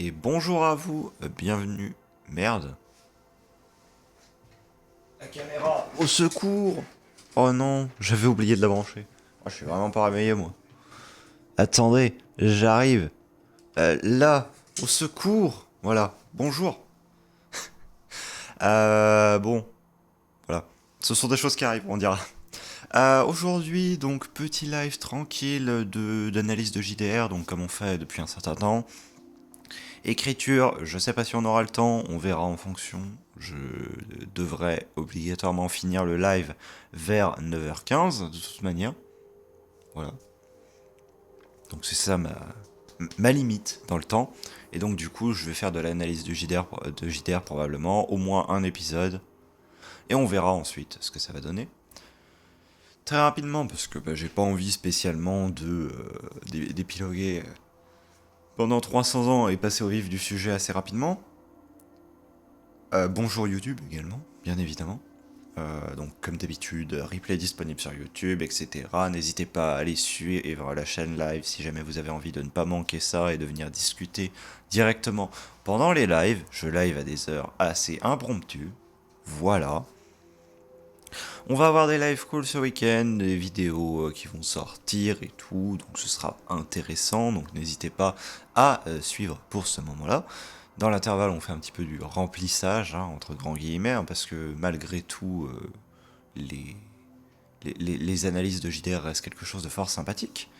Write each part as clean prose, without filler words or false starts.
Et bonjour à vous, bienvenue. Merde. La caméra. Au secours. Oh non, j'avais oublié de la brancher. Oh, je suis vraiment pas réveillé moi. Attendez, j'arrive. Là, au secours. Voilà, bonjour. Bon, voilà. Ce sont des choses qui arrivent, on dira. Aujourd'hui, donc, petit live tranquille d'analyse de JDR, donc comme on fait depuis un certain temps. Écriture, je sais pas si on aura le temps, on verra en fonction. Je devrais obligatoirement finir le live vers 9h15, de toute manière. Voilà. Donc c'est ça ma limite dans le temps. Et donc du coup, je vais faire de l'analyse de JDR probablement, au moins un épisode. Et on verra ensuite ce que ça va donner. Très rapidement, parce que j'ai pas envie spécialement d'épiloguer pendant 300 ans et passer au vif du sujet assez rapidement. Bonjour YouTube également, bien évidemment. Donc comme d'habitude, replay disponible sur YouTube, etc. N'hésitez pas à aller suivre la chaîne live si jamais vous avez envie de ne pas manquer ça et de venir discuter directement pendant les lives. Je live à des heures assez impromptues. Voilà. On va avoir des live calls ce week-end, des vidéos qui vont sortir et tout, donc ce sera intéressant, donc n'hésitez pas à suivre pour ce moment-là. Dans l'intervalle, on fait un petit peu du remplissage, hein, entre grands guillemets, hein, parce que malgré tout, les, les analyses de JDR restent quelque chose de fort sympathique.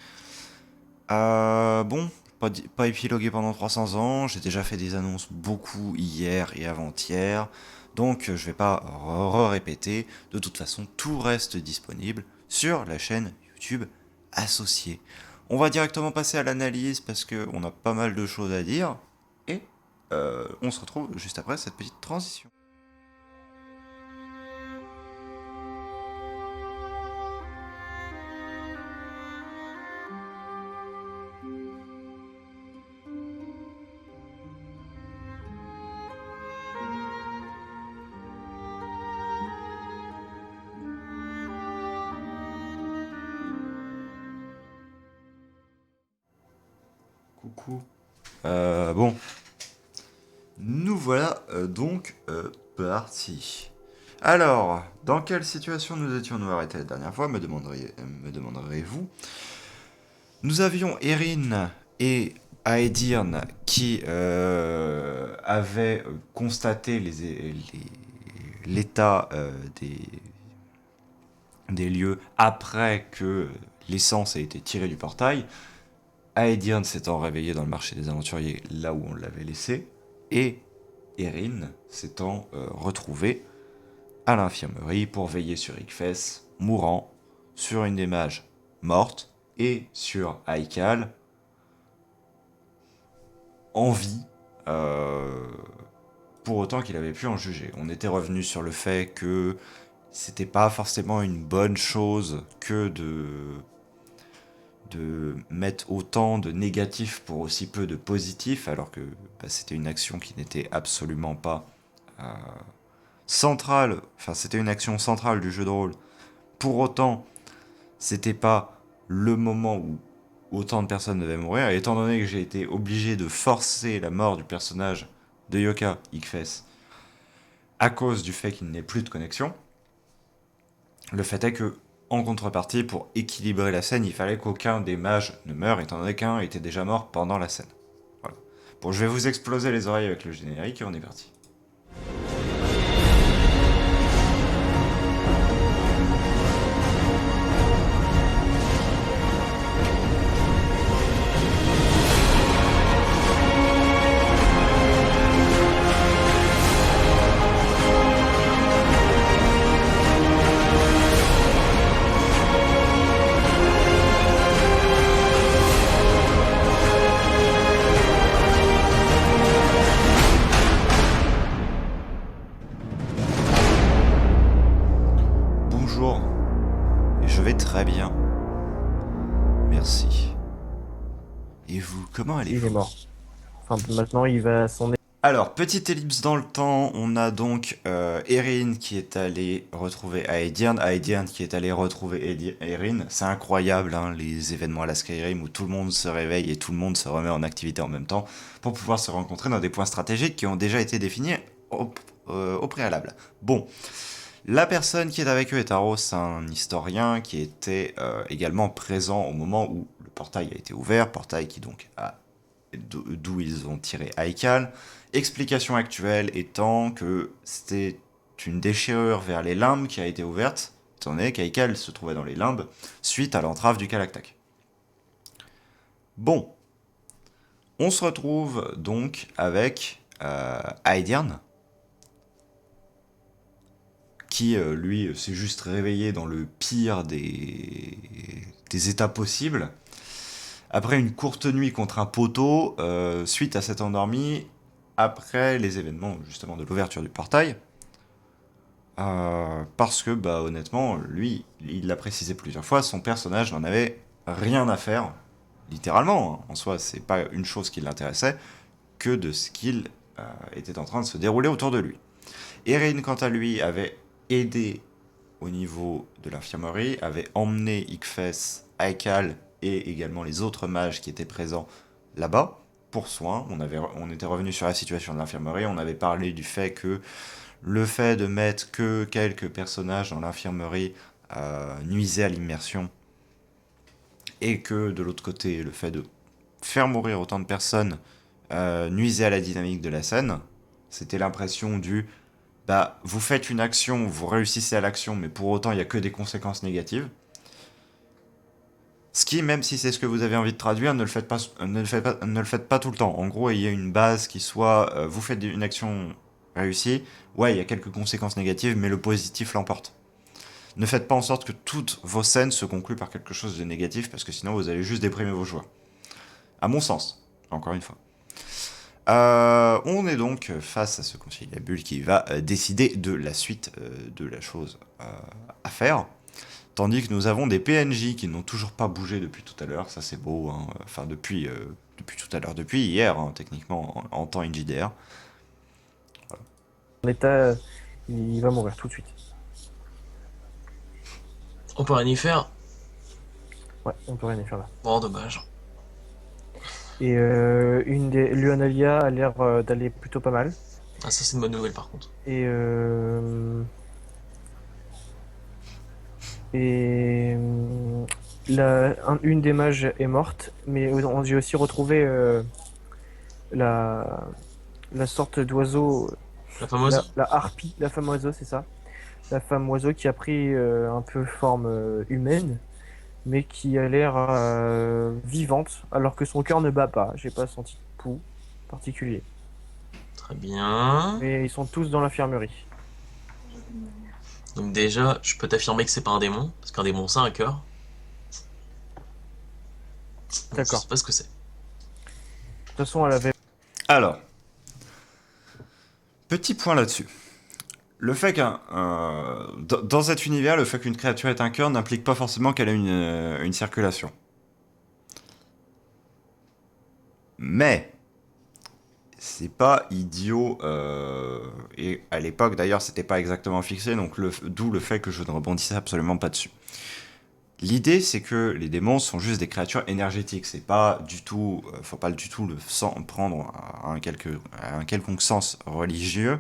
Bon, pas épilogué pendant 300 ans, j'ai déjà fait des annonces beaucoup hier et avant-hier, donc je vais pas répéter. De toute façon, tout reste disponible sur la chaîne YouTube associée. On va directement passer à l'analyse parce qu'on a pas mal de choses à dire, et on se retrouve juste après cette petite transition. Coucou. Bon, nous voilà donc partis. Alors, dans quelle situation nous étions-nous arrêtés la dernière fois, me demanderez-vous. Nous avions Erin et Aedirn qui avaient constaté l'état des lieux après que l'essence ait été tirée du portail. Aedirn s'étant réveillé dans le marché des aventuriers là où on l'avait laissé, et Erin s'étant retrouvé à l'infirmerie pour veiller sur Ickfes, mourant, sur une des mages morte, et sur Haikal, en vie, pour autant qu'il avait pu en juger. On était revenu sur le fait que c'était pas forcément une bonne chose que de mettre autant de négatifs pour aussi peu de positifs, alors que c'était une action qui n'était absolument pas centrale, enfin c'était une action centrale du jeu de rôle. Pour autant, c'était pas le moment où autant de personnes devaient mourir, et étant donné que j'ai été obligé de forcer la mort du personnage de Yoka, Ickfes, à cause du fait qu'il n'ait plus de connexion, le fait est que, en contrepartie, pour équilibrer la scène, il fallait qu'aucun des mages ne meure, étant donné qu'un était déjà mort pendant la scène. Voilà. Bon, je vais vous exploser les oreilles avec le générique et on est parti. Bonjour, et je vais très bien. Merci. Et vous, comment Il est allez-vous? mort. Enfin, maintenant, il va s'en Alors, petite ellipse dans le temps, on a donc Erin qui est allé retrouver Aedian, Aedian qui est allé retrouver Erin. C'est incroyable, hein, les événements à la Skyrim où tout le monde se réveille et tout le monde se remet en activité en même temps pour pouvoir se rencontrer dans des points stratégiques qui ont déjà été définis au préalable. Bon, la personne qui est avec eux est Taros, un historien qui était également présent au moment où le portail a été ouvert, portail qui donc a d'où ils ont tiré Haikal. Explication actuelle étant que c'était une déchirure vers les limbes qui a été ouverte, étant donné qu'Haikal se trouvait dans les limbes, suite à l'entrave du Kalaktak. Bon, on se retrouve donc avec Aedian, qui lui s'est juste réveillé dans le pire des états possibles. Après une courte nuit contre un poteau, suite à cet endormi, après les événements justement de l'ouverture du portail, parce que bah honnêtement, lui, il l'a précisé plusieurs fois, son personnage n'en avait rien à faire, littéralement, hein. En soi, c'est pas une chose qui l'intéressait, que de ce qu'il était en train de se dérouler autour de lui. Erin, quant à lui, avait aidé au niveau de l'infirmerie, avait emmené Ickfes, Haikal et également les autres mages qui étaient présents là-bas pour soins. On était revenu sur la situation de l'infirmerie, on avait parlé du fait que le fait de mettre que quelques personnages dans l'infirmerie nuisait à l'immersion et que de l'autre côté, le fait de faire mourir autant de personnes nuisait à la dynamique de la scène. C'était l'impression du bah, vous faites une action, vous réussissez à l'action, mais pour autant, il n'y a que des conséquences négatives. Ce qui, même si c'est ce que vous avez envie de traduire, ne le faites pas tout le temps. En gros, il y a une base qui soit, vous faites une action réussie, ouais, il y a quelques conséquences négatives, mais le positif l'emporte. Ne faites pas en sorte que toutes vos scènes se concluent par quelque chose de négatif, parce que sinon vous allez juste déprimer vos joueurs. À mon sens, encore une fois. On est donc face à ce conciliabule qui va décider de la suite de la chose à faire. Tandis que nous avons des PNJ qui n'ont toujours pas bougé depuis tout à l'heure, ça c'est beau, hein. Enfin depuis tout à l'heure, depuis hier, hein, techniquement, en temps NJDR. En état, il va mourir tout de suite. On peut rien y faire. Ouais, on peut rien y faire là. Bon, dommage. Et une des Luanalia a l'air d'aller plutôt pas mal. Ah, ça, c'est une bonne nouvelle par contre. Et et une des mages est morte, mais j'ai aussi retrouvé la la sorte d'oiseau, La fameuse. la harpie, la femme oiseau, c'est ça. La femme oiseau qui a pris un peu forme humaine, mais qui a l'air vivante, alors que son cœur ne bat pas. J'ai pas senti de pouls particulier. Très bien. Mais ils sont tous dans l'infirmerie. Donc déjà, je peux t'affirmer que c'est pas un démon, parce qu'un démon, c'est un cœur. Donc je D'accord. sais pas ce que c'est. De toute façon, elle avait. Alors, petit point là-dessus. Le fait dans cet univers, le fait qu'une créature ait un cœur n'implique pas forcément qu'elle a une circulation. Mais c'est pas idiot, et à l'époque d'ailleurs c'était pas exactement fixé, donc d'où le fait que je ne rebondissais absolument pas dessus. L'idée c'est que les démons sont juste des créatures énergétiques, c'est pas du tout, faut pas du tout prendre à un quelconque sens religieux,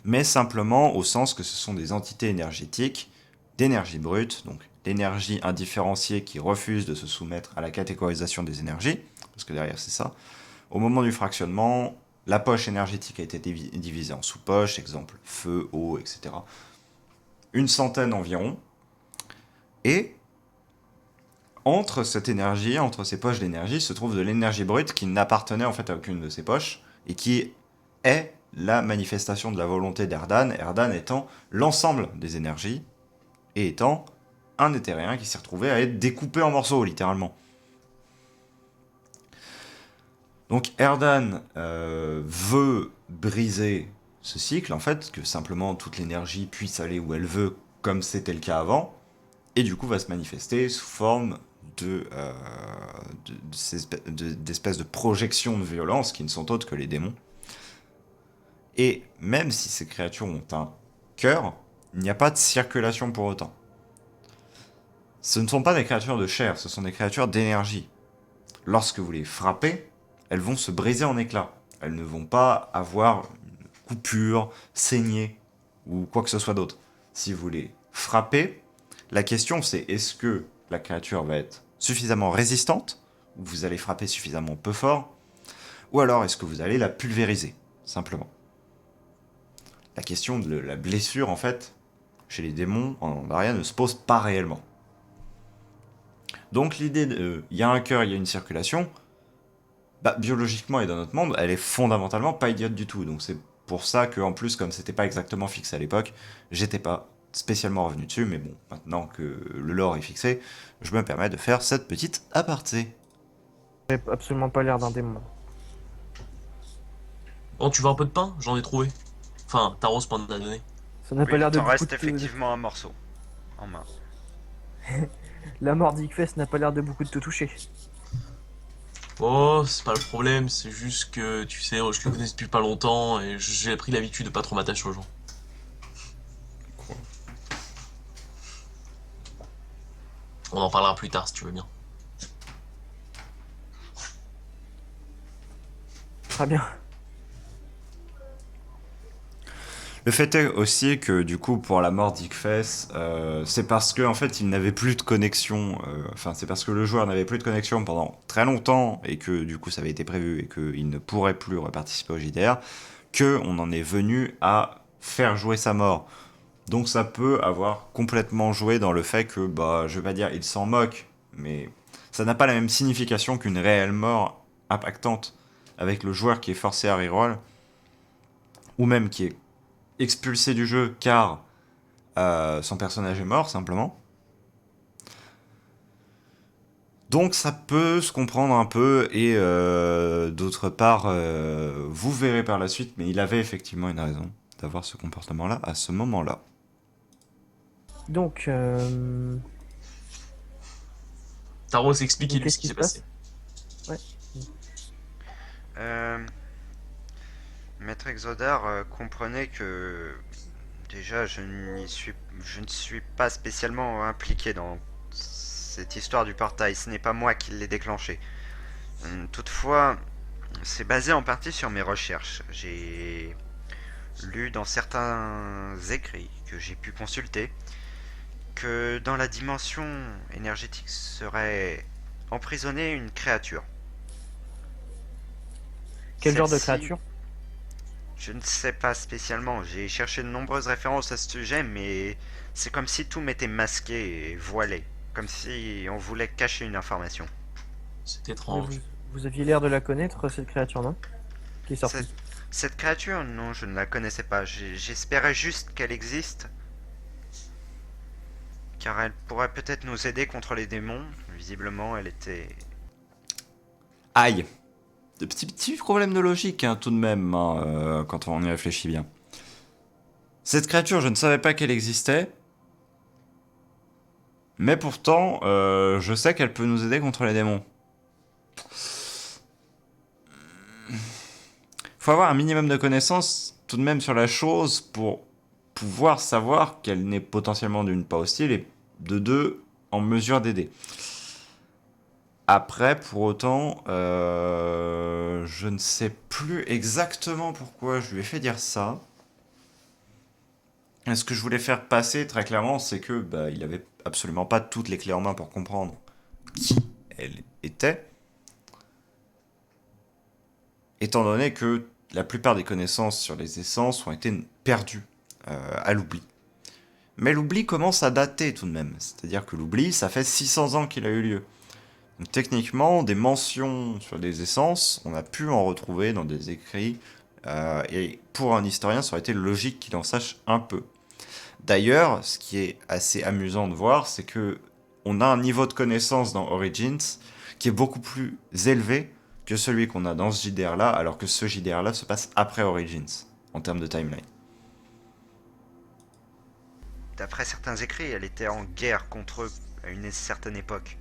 mais simplement au sens que ce sont des entités énergétiques, d'énergie brute, donc l'énergie indifférenciée qui refuse de se soumettre à la catégorisation des énergies, parce que derrière c'est ça. Au moment du fractionnement, la poche énergétique a été divisée en sous-poches, exemple feu, eau, etc. Une centaine environ. Et entre cette énergie, entre ces poches d'énergie, se trouve de l'énergie brute qui n'appartenait en fait à aucune de ces poches et qui est la manifestation de la volonté d'Erdan, Erdan étant l'ensemble des énergies et étant un éthérien qui s'est retrouvé à être découpé en morceaux, littéralement. Donc Erdan veut briser ce cycle, en fait, que simplement toute l'énergie puisse aller où elle veut, comme c'était le cas avant, et du coup va se manifester sous forme d'espèces de projections de violence qui ne sont autres que les démons. Et même si ces créatures ont un cœur, il n'y a pas de circulation pour autant. Ce ne sont pas des créatures de chair, ce sont des créatures d'énergie. Lorsque vous les frappez, elles vont se briser en éclats. Elles ne vont pas avoir une coupure, saigner, ou quoi que ce soit d'autre. Si vous les frappez, la question c'est est-ce que la créature va être suffisamment résistante, ou vous allez frapper suffisamment peu fort, ou alors est-ce que vous allez la pulvériser, simplement. La question de la blessure, en fait, chez les démons, en Andaria, ne se pose pas réellement. Donc l'idée il y a un cœur, il y a une circulation, biologiquement et dans notre monde, elle est fondamentalement pas idiote du tout. Donc c'est pour ça que, en plus, comme c'était pas exactement fixé à l'époque, j'étais pas spécialement revenu dessus, mais bon, maintenant que le lore est fixé, je me permets de faire cette petite aparté. Ça n'a absolument pas l'air d'un démon. Bon, tu veux un peu de pain? J'en ai trouvé. Enfin, Taros m'en a donné. Ça n'a Oui, pas l'air il de t'en beaucoup reste de... effectivement un morceau en main. La mort d'Ickfest n'a pas l'air de beaucoup de te toucher. Oh, c'est pas le problème, c'est juste que, tu sais, je le connais depuis pas longtemps et j'ai pris l'habitude de pas trop m'attacher aux gens. On en parlera plus tard si tu veux bien. Très bien. Le fait est aussi que, du coup, pour la mort d'Ickfes, c'est parce que, en fait, il n'avait plus de connexion, c'est parce que le joueur n'avait plus de connexion pendant très longtemps, et que, du coup, ça avait été prévu, et qu'il ne pourrait plus reparticiper au JDR, qu'on en est venu à faire jouer sa mort. Donc ça peut avoir complètement joué dans le fait que, je vais pas dire il s'en moque, mais ça n'a pas la même signification qu'une réelle mort impactante avec le joueur qui est forcé à reroll, ou même qui est expulsé du jeu car son personnage est mort, simplement. Donc ça peut se comprendre un peu, et d'autre part, vous verrez par la suite, mais il avait effectivement une raison d'avoir ce comportement-là à ce moment-là. Donc, Taros, expliquez-lui qu'est-ce ce qui qui s'est se passe? passé. Maître Exodar comprenait que déjà je ne suis pas spécialement impliqué dans cette histoire du portail. Ce n'est pas moi qui l'ai déclenché. Toutefois, c'est basé en partie sur mes recherches. J'ai lu dans certains écrits que j'ai pu consulter que dans la dimension énergétique serait emprisonnée une créature. Quel genre de Celle-ci, créature? je ne sais pas spécialement. J'ai cherché de nombreuses références à ce sujet, mais c'est comme si tout m'était masqué et voilé. Comme si on voulait cacher une information. C'est Mais étrange. vous aviez l'air de la connaître, cette créature, non? Qui est sortie. Cette créature, non, je ne la connaissais pas. J'espérais juste qu'elle existe. Car elle pourrait peut-être nous aider contre les démons. Visiblement, elle était... Aïe! De petits problèmes de logique, hein, tout de même, quand on y réfléchit bien. Cette créature, je ne savais pas qu'elle existait. Mais pourtant, je sais qu'elle peut nous aider contre les démons. Faut avoir un minimum de connaissances, tout de même, sur la chose pour pouvoir savoir qu'elle n'est potentiellement, d'une, pas hostile, et de deux, en mesure d'aider. Après, pour autant, je ne sais plus exactement pourquoi je lui ai fait dire ça. Et ce que je voulais faire passer, très clairement, c'est que il avait absolument pas toutes les clés en main pour comprendre qui elle était. Étant donné que la plupart des connaissances sur les essences ont été perdues à l'oubli. Mais l'oubli commence à dater tout de même. C'est-à-dire que l'oubli, ça fait 600 ans qu'il a eu lieu. Donc techniquement, des mentions sur des essences, on a pu en retrouver dans des écrits, et pour un historien, ça aurait été logique qu'il en sache un peu. D'ailleurs, ce qui est assez amusant de voir, c'est que on a un niveau de connaissance dans Origins qui est beaucoup plus élevé que celui qu'on a dans ce JDR-là, alors que ce JDR-là se passe après Origins, en termes de timeline. D'après certains écrits, elle était en guerre contre eux à une certaine époque.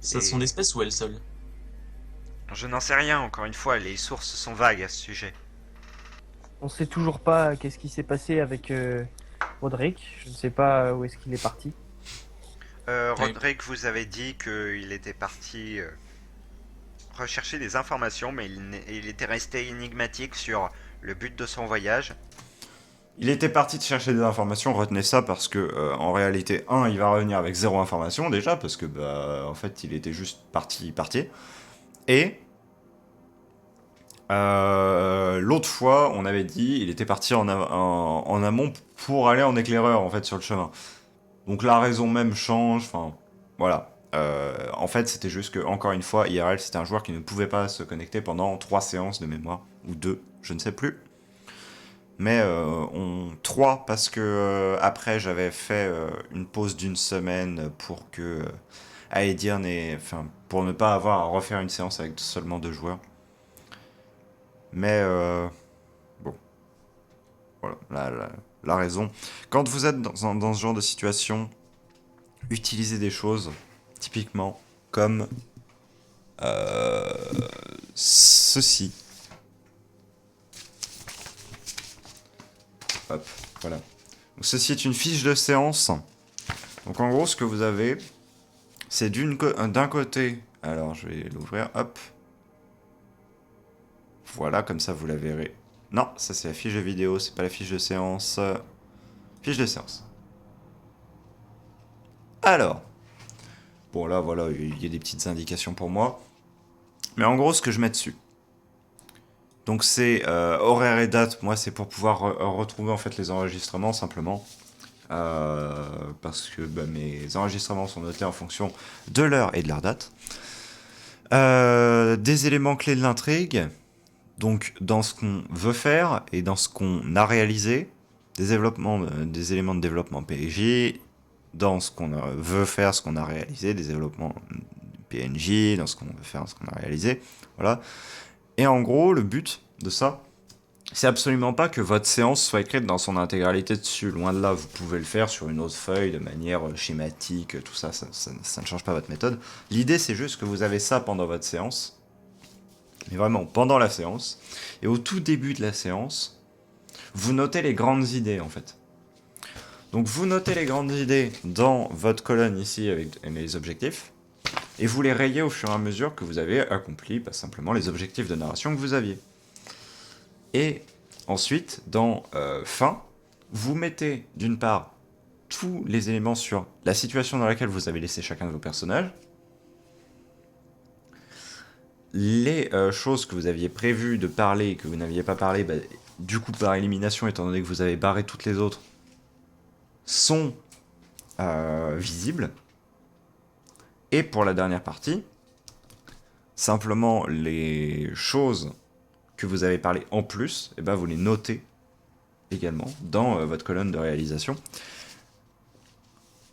C'est Et son espèce ou elle seule? je n'en sais rien, encore une fois, les sources sont vagues à ce sujet. On sait toujours pas qu'est-ce qui s'est passé avec Roderick. Je ne sais pas où est-ce qu'il est parti. Oui. Roderick vous avait dit qu'il était parti rechercher des informations, mais il était resté énigmatique sur le but de son voyage. Il était parti de chercher des informations, retenez ça parce que en réalité, il va revenir avec zéro information déjà, parce que bah en fait il était juste parti. Et l'autre fois, on avait dit, il était parti en amont pour aller en éclaireur en fait sur le chemin. Donc la raison même change, enfin voilà. En fait, c'était juste que, encore une fois, IRL, c'était un joueur qui ne pouvait pas se connecter pendant 3 séances de mémoire, ou 2, je ne sais plus. Mais 3, parce que après, j'avais fait une pause d'une semaine pour que Aedirn enfin, pour ne pas avoir à refaire une séance avec seulement 2 joueurs. Mais bon, voilà, la raison. Quand vous êtes dans ce genre de situation, utilisez des choses, typiquement, comme ceci. Hop, voilà. Donc, ceci est une fiche de séance. Donc en gros, ce que vous avez, c'est d'un côté. Alors je vais l'ouvrir, hop. Voilà, comme ça vous la verrez. Non, ça c'est la fiche de vidéo, c'est pas la fiche de séance. Fiche de séance. Alors, bon là voilà, il y a des petites indications pour moi. Mais en gros, ce que je mets dessus. Donc c'est horaire et date, moi c'est pour pouvoir retrouver en fait les enregistrements simplement. Parce que bah, mes enregistrements sont notés en fonction de l'heure et de leur date. Des éléments clés de l'intrigue, donc dans ce qu'on veut faire et dans ce qu'on a réalisé, des éléments de développement PNJ, dans ce qu'on veut faire, ce qu'on a réalisé, des développements PNJ, dans ce qu'on veut faire, ce qu'on a réalisé, voilà. Et en gros, le but de ça, c'est absolument pas que votre séance soit écrite dans son intégralité dessus. Loin de là, vous pouvez le faire sur une autre feuille de manière schématique, tout ça, ça ne change pas votre méthode. L'idée, c'est juste que vous avez ça pendant votre séance, mais vraiment pendant la séance, et au tout début de la séance, vous notez les grandes idées en fait. Donc vous notez les grandes idées dans votre colonne ici avec les objectifs, et vous les rayez au fur et à mesure que vous avez accompli simplement les objectifs de narration que vous aviez. Et ensuite, dans fin, vous mettez d'une part tous les éléments sur la situation dans laquelle vous avez laissé chacun de vos personnages, les choses que vous aviez prévues de parler et que vous n'aviez pas parlé, bah, du coup par élimination, étant donné que vous avez barré toutes les autres, sont visibles. Et pour la dernière partie, simplement les choses que vous avez parlé en plus, et ben vous les notez également dans votre colonne de réalisation.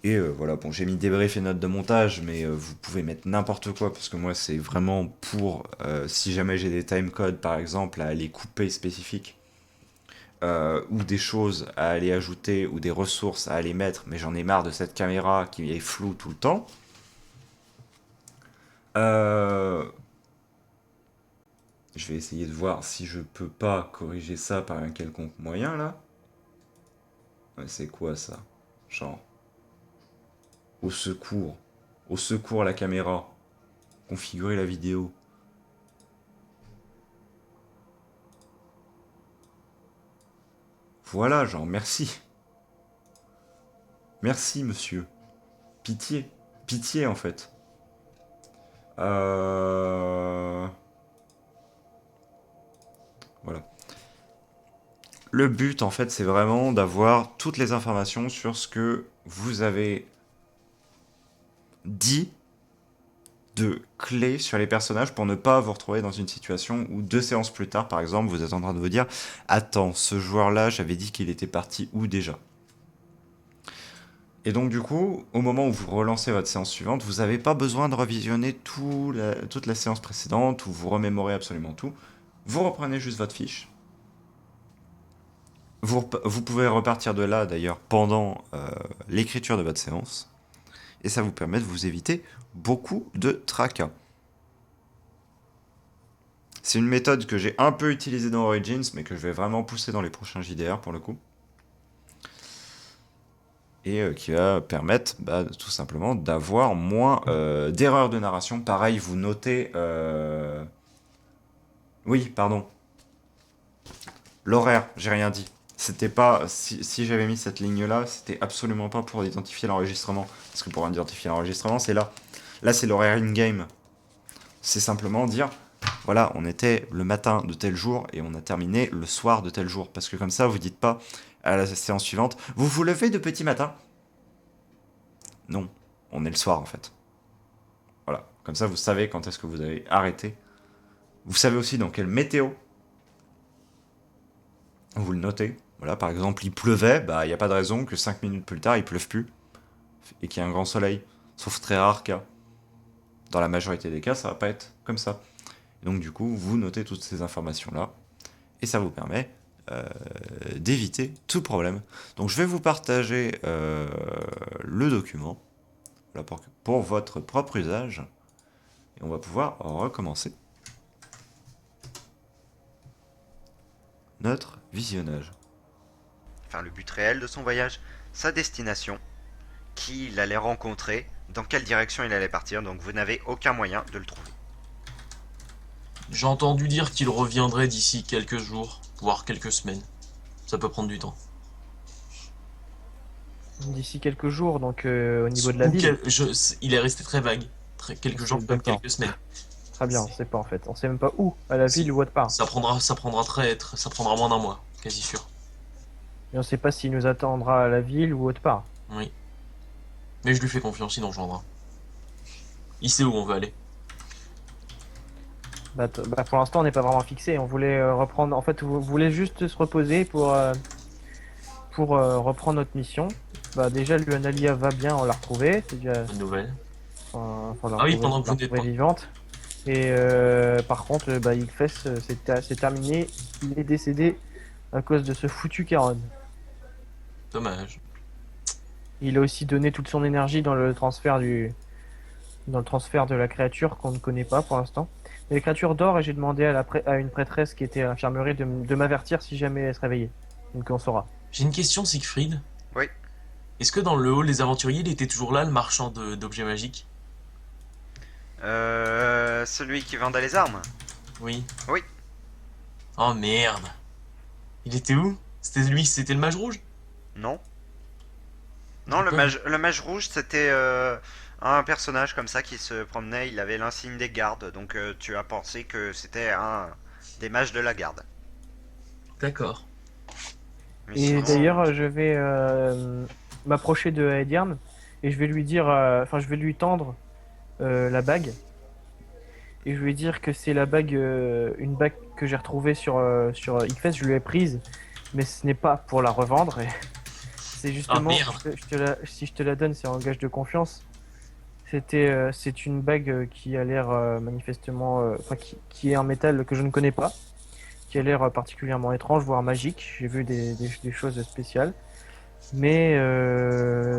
Et voilà, bon, j'ai mis débrief et notes de montage, mais vous pouvez mettre n'importe quoi, parce que moi c'est vraiment pour, si jamais j'ai des timecodes par exemple, à aller couper spécifiques, ou des choses à aller ajouter, ou des ressources à aller mettre, mais j'en ai marre de cette caméra qui est floue tout le temps. Je vais essayer de voir si je peux pas corriger ça par un quelconque moyen là. Ouais, c'est quoi ça? Genre. Au secours. Au secours la caméra. Configurer la vidéo. Voilà, genre, merci. Merci, monsieur. Pitié. Pitié, en fait. Voilà. Le but, en fait, c'est vraiment d'avoir toutes les informations sur ce que vous avez dit de clés sur les personnages pour ne pas vous retrouver dans une situation où 2 séances plus tard, par exemple, vous êtes en train de vous dire « Attends, ce joueur-là, j'avais dit qu'il était parti où déjà ?» Et donc du coup, au moment où vous relancez votre séance suivante, vous n'avez pas besoin de revisionner toute la séance précédente ou vous remémorez absolument tout. Vous reprenez juste votre fiche. Vous pouvez repartir de là d'ailleurs pendant l'écriture de votre séance. et ça vous permet de vous éviter beaucoup de tracas. C'est une méthode que j'ai un peu utilisée dans Origins, mais que je vais vraiment pousser dans les prochains JDR pour le coup. Et qui va permettre tout simplement d'avoir moins d'erreurs de narration. Pareil, vous notez... Oui, pardon. L'horaire, j'ai rien dit. C'était pas... Si j'avais mis cette ligne-là, c'était absolument pas pour identifier l'enregistrement. Parce que pour identifier l'enregistrement, c'est là. Là, c'est l'horaire in-game. C'est simplement dire... Voilà, on était le matin de tel jour et on a terminé le soir de tel jour. Parce que comme ça, vous dites pas à la séance suivante, vous vous levez de petit matin? Non, on est le soir en fait. Voilà, comme ça vous savez quand est-ce que vous avez arrêté. Vous savez aussi dans quelle météo. Vous le notez. Voilà, par exemple, il pleuvait, il n'y a pas de raison que 5 minutes plus tard, il pleuve plus. Et qu'il y ait un grand soleil. Sauf très rare cas. Dans la majorité des cas, ça va pas être comme ça. Et donc du coup, vous notez toutes ces informations-là. Et ça vous permet d'éviter tout problème. Donc je vais vous partager le document voilà, pour votre propre usage. Et on va pouvoir recommencer notre visionnage. Enfin, le but réel de son voyage, sa destination, qui il allait rencontrer, dans quelle direction il allait partir, donc vous n'avez aucun moyen de le trouver. J'ai entendu dire qu'il reviendrait d'ici quelques jours, voire quelques semaines. Ça peut prendre du temps. D'ici quelques jours, donc au niveau de la ville. Il est resté très vague. Quelques jours, même D'accord. quelques semaines. Très bien, on sait pas en fait. On sait même pas où, à la ville ou autre part. Ça prendra moins d'un mois, quasi sûr. Et on sait pas s'il nous attendra à la ville ou autre part. Oui. Mais je lui fais confiance, il nous rejoindra. Il sait où on veut aller. Pour l'instant, on n'est pas vraiment fixé. On voulait reprendre. En fait, vous voulez juste se reposer pour reprendre notre mission. Déjà, Luanalia va bien, on l'a retrouvée. C'est déjà. Bonne nouvelle. Enfin, Ah oui, pendant que vous n'êtes pas. Vivante. Et par contre, Ilfes, c'est terminé. Il est décédé à cause de ce foutu Charon. Dommage. Il a aussi donné toute son énergie dans le transfert de la créature qu'on ne connaît pas pour l'instant. Mais les créatures d'or et j'ai demandé à une prêtresse qui était à l'infirmerie de m'avertir si jamais elle se réveillait. Donc on saura. J'ai une question, Siegfried. Oui. Est-ce que dans le hall des aventuriers, il était toujours là, le marchand d'objets magiques? Celui qui vendait les armes? Oui. Oui. Oh merde. Il était où? C'était le mage rouge? Non. Non, le mage rouge, c'était un personnage comme ça qui se promenait, il avait l'insigne des gardes, donc tu as pensé que c'était un des mages de la garde. D'accord. Mais Et sinon, d'ailleurs, je vais m'approcher de Aediarn et je vais lui dire, je vais lui tendre la bague. Et je vais dire que c'est la bague, une bague que j'ai retrouvée sur Ickfest, je lui ai prise, mais ce n'est pas pour la revendre. C'est justement, si je te la donne, c'est un gage de confiance. C'est une bague qui a l'air manifestement, qui est un métal que je ne connais pas, qui a l'air particulièrement étrange, voire magique. J'ai vu des choses spéciales, mais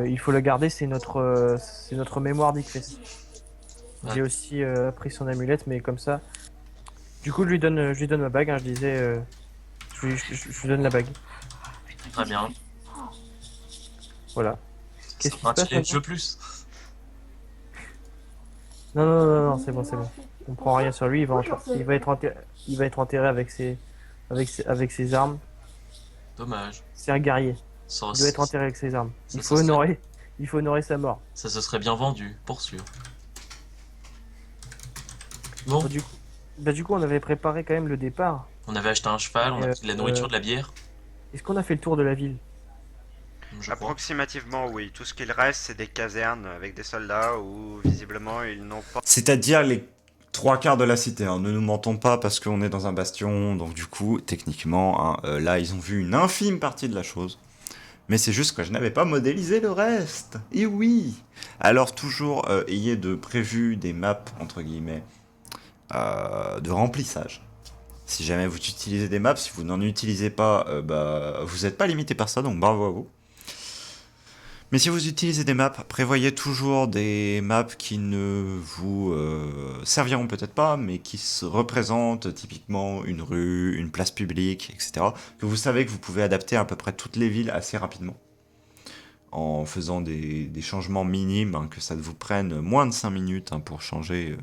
il faut la garder. C'est notre mémoire d'Ickfest. Ouais. J'ai aussi pris son amulette, mais comme ça. Du coup, je lui donne ma bague. Je disais, je lui donne la bague. Très bien. Voilà. Qu'est-ce qui se Un passe challenge de maintenant plus. Non, c'est bon. On prend rien sur lui. Il va être enterré avec ses armes. Dommage. C'est un guerrier. Ça, Il doit être enterré avec ses armes. ça, Il faut honorer sa mort. ça se serait bien vendu, pour sûr. Bon, Du coup, on avait préparé quand même le départ. on avait acheté un cheval, on a pris de la nourriture, de la bière. Est-ce qu'on a fait le tour de la ville? Je crois. approximativement, oui. Tout ce qu'il reste, c'est des casernes avec des soldats où visiblement ils n'ont pas. C'est-à-dire les 3/4 de la cité, hein. Ne nous mentons pas parce qu'on est dans un bastion, donc du coup, techniquement, hein, là, ils ont vu une infime partie de la chose. Mais c'est juste que je n'avais pas modélisé le reste. Et oui. Alors toujours, ayez de prévu des maps, entre guillemets, de remplissage. Si jamais vous utilisez des maps, si vous n'en utilisez pas, vous n'êtes pas limité par ça, donc bravo à vous. Mais si vous utilisez des maps, prévoyez toujours des maps qui ne vous serviront peut-être pas, mais qui se représentent typiquement une rue, une place publique, etc. Que vous savez que vous pouvez adapter à peu près toutes les villes assez rapidement, en faisant des changements minimes, hein, que ça vous prenne moins de 5 minutes, hein, pour changer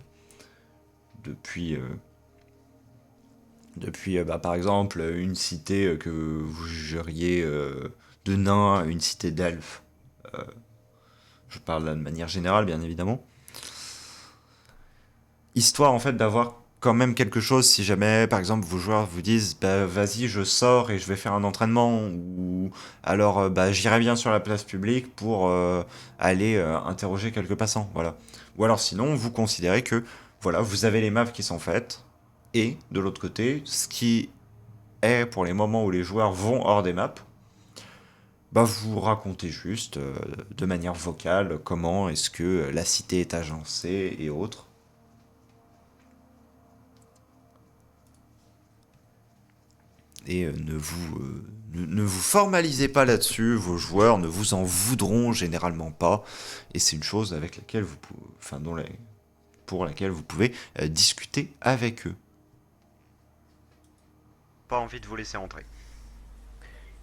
depuis, par exemple, une cité que vous jugeriez de nains à une cité d'elfes. Je parle là de manière générale, bien évidemment. Histoire, en fait, d'avoir quand même quelque chose si jamais, par exemple, vos joueurs vous disent bah, vas-y, je sors et je vais faire un entraînement, ou alors bah, j'irai bien sur la place publique pour aller interroger quelques passants. Voilà. Ou alors sinon, vous considérez que voilà, vous avez les maps qui sont faites, et de l'autre côté, ce qui est pour les moments où les joueurs vont hors des maps, bah vous racontez juste de manière vocale comment est-ce que la cité est agencée et autres. Et ne vous formalisez pas là-dessus, vos joueurs ne vous en voudront généralement pas, et c'est une chose avec laquelle enfin, pour laquelle vous pouvez discuter avec eux. Pas envie de vous laisser entrer.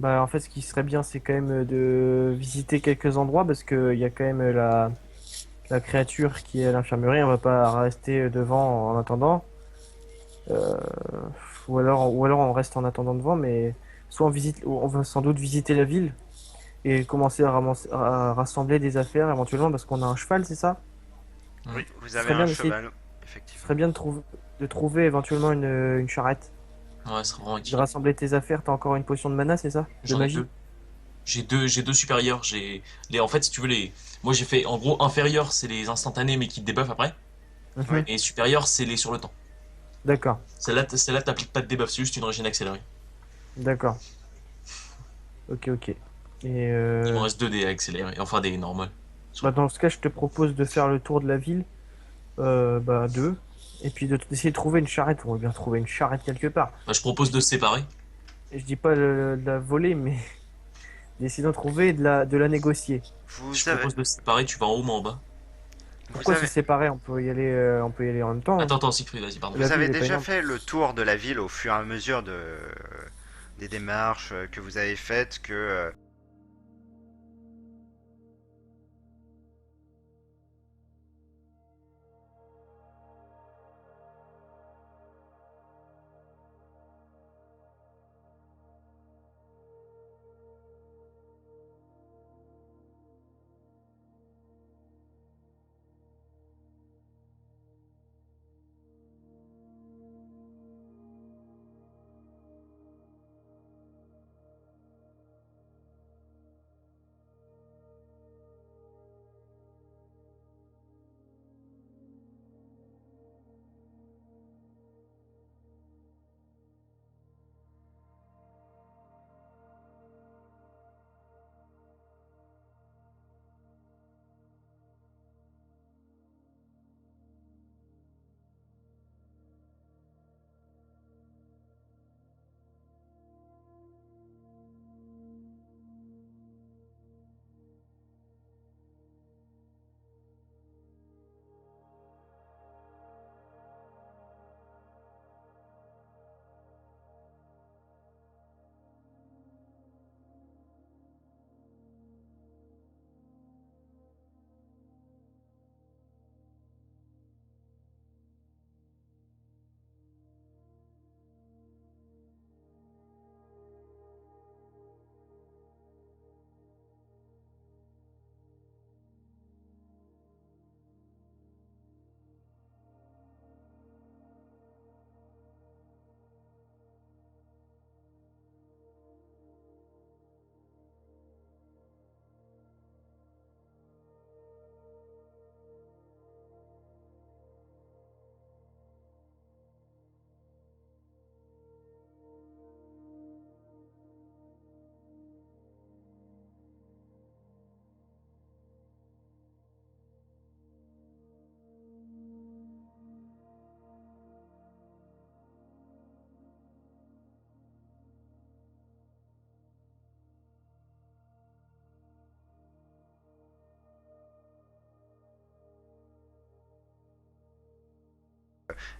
Bah, en fait, ce qui serait bien, c'est quand même de visiter quelques endroits parce qu'il y a quand même la créature qui est à l'infirmerie. On va pas rester devant en attendant. Euh, ou alors on reste en attendant devant, mais soit on va sans doute visiter la ville et commencer à rassembler des affaires éventuellement parce qu'on a un cheval, c'est ça? Oui, vous Ce avez serait un bien d'essayer, cheval, ce effectivement. serait bien de trouver éventuellement une charrette. Ouais, ce serait vraiment De utile. rassembler tes affaires, t'as encore une potion de mana, c'est ça? De J'en ai magie? deux. J'ai deux supérieurs. En fait, si tu veux, moi j'ai fait, en gros, inférieur, c'est les instantanés mais qui te débuffent après. Mhm. Oui. Et supérieur, c'est les sur le temps. D'accord, Celle-là, t'appliques pas de debuff, c'est juste une régène accélérée. d'accord. Ok, ok. Et Il m'en reste deux des accélérés, enfin des normales. bah, dans ce cas, je te propose de faire le tour de la ville, bah, deux, et puis d'essayer de trouver une charrette. On va bien trouver une charrette quelque part. Bah, je propose de se séparer. Et je dis pas de la voler, mais d'essayer d'en trouver et de la négocier. Je Vous avez, propose de se séparer, tu vas en haut, moi en bas. vous Pourquoi se avez, séparer? On peut y aller en même temps, hein. Attends, Siegfried, vas-y, pardon. La vous ville avez est pas déjà énorme. fait le tour de la ville au fur et à mesure des démarches que vous avez faites, que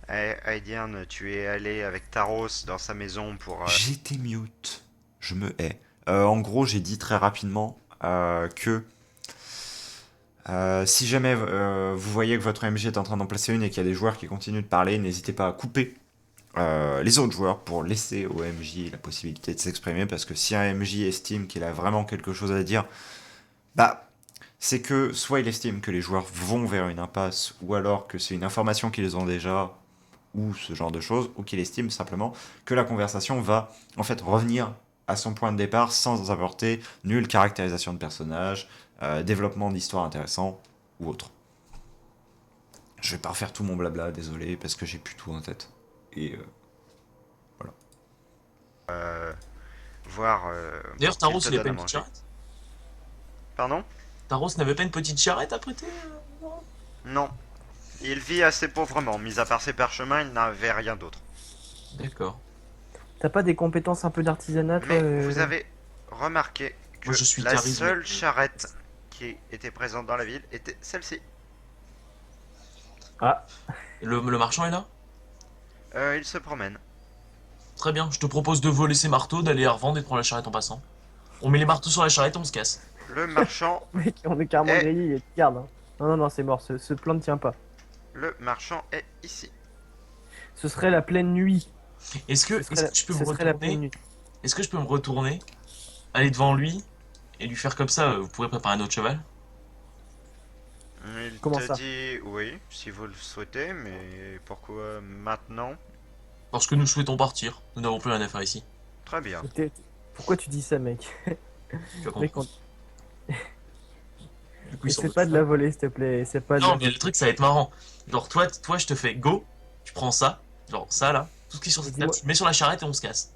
Aidian, tu es allé avec Taros dans sa maison pour... J'étais mute. Je me hais. En gros, j'ai dit très rapidement que si jamais vous voyez que votre MJ est en train d'en placer une et qu'il y a des joueurs qui continuent de parler, n'hésitez pas à couper les autres joueurs pour laisser au MJ la possibilité de s'exprimer, parce que si un MJ estime qu'il a vraiment quelque chose à dire, bah c'est que soit il estime que les joueurs vont vers une impasse, ou alors que c'est une information qu'ils ont déjà, ou ce genre de choses, ou qu'il estime simplement que la conversation va en fait revenir à son point de départ sans apporter nulle caractérisation de personnage, développement d'histoire intéressant ou autre. Je vais pas refaire tout mon blabla, désolé, parce que j'ai plus tout en tête. Et voilà. voir... D'ailleurs, pour qu'il Taros, te il a donne pas à une petite manger. charrette? Pardon? Taros n'avait pas une petite charrette à prêter? Non. Il vit assez pauvrement, mis à part ses parchemins, il n'avait rien d'autre. D'accord. T'as pas des compétences un peu d'artisanat, toi Mais vous avez remarqué que Moi, je suis la charisme. seule charrette qui était présente dans la ville était celle-ci. Ah, Et le marchand est là? Il se promène. Très bien, je te propose de voler ces marteaux, d'aller les revendre et de prendre la charrette en passant. On met les marteaux sur la charrette et on se casse. Le marchand, mec, on est carrément Eh. grillé, il y a de garde. Hein. Non, non, non, c'est mort, ce plan ne tient pas. le marchand est ici. Ce serait la pleine nuit. Est-ce que, Ce est-ce serait, que je peux ce me serait la pleine retourner? nuit. Est-ce que je peux me retourner, aller devant lui et lui faire comme ça? Vous pourrez préparer un autre cheval? Il Comment te ça? dit oui, si vous le souhaitez, mais pourquoi maintenant? Parce que nous souhaitons partir. Nous n'avons plus rien à faire ici. Très bien. Pourquoi tu dis ça, mec? Tu as Mec, compris. Du coup, ils sont essaie pas de la voler, s'il te plaît. Essaie pas de Non, la mais le truc, ça va être marrant. Genre, toi, je te fais go, tu prends ça, genre ça là, tout ce qui est sur cette table, Dis-moi. tu le mets sur la charrette et on se casse.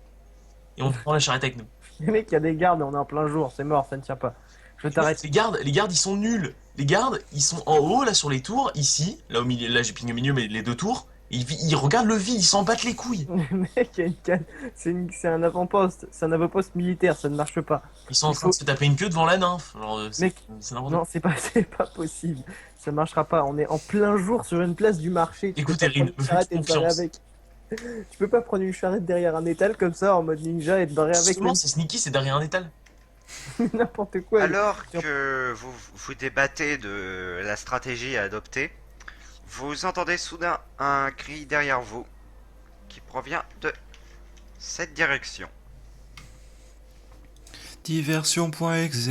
Et on prend la charrette avec nous. Mais mec, il y a des gardes et on est en plein jour, c'est mort, ça ne tient pas. Je t'arrête. Les gardes, ils sont nuls. Les gardes, ils sont en haut, là, sur les tours, ici. Là, au milieu, là, j'ai pigné au milieu, mais les deux tours. Et ils regardent le vide, ils s'en battent les couilles. Mec, il y a une canne. C'est un avant-poste. C'est un avant-poste militaire, ça ne marche pas. Ils sont en train de se taper une queue devant la nymphe. Genre, Mec, c'est n'importe Non, c'est pas possible. Ça marchera pas. On est en plein jour sur une place du marché. Tu Écoute, peux pas Erin, prendre une me fais charrette et te barrer confiance. avec. Tu peux pas prendre une charrette derrière un étal comme ça en mode ninja et te barrer avec Justement, c'est sneaky, c'est derrière un étal. n'importe quoi. Alors que vous débattez de la stratégie à adopter, vous entendez soudain un cri derrière vous qui provient de cette direction. Diversion.exe.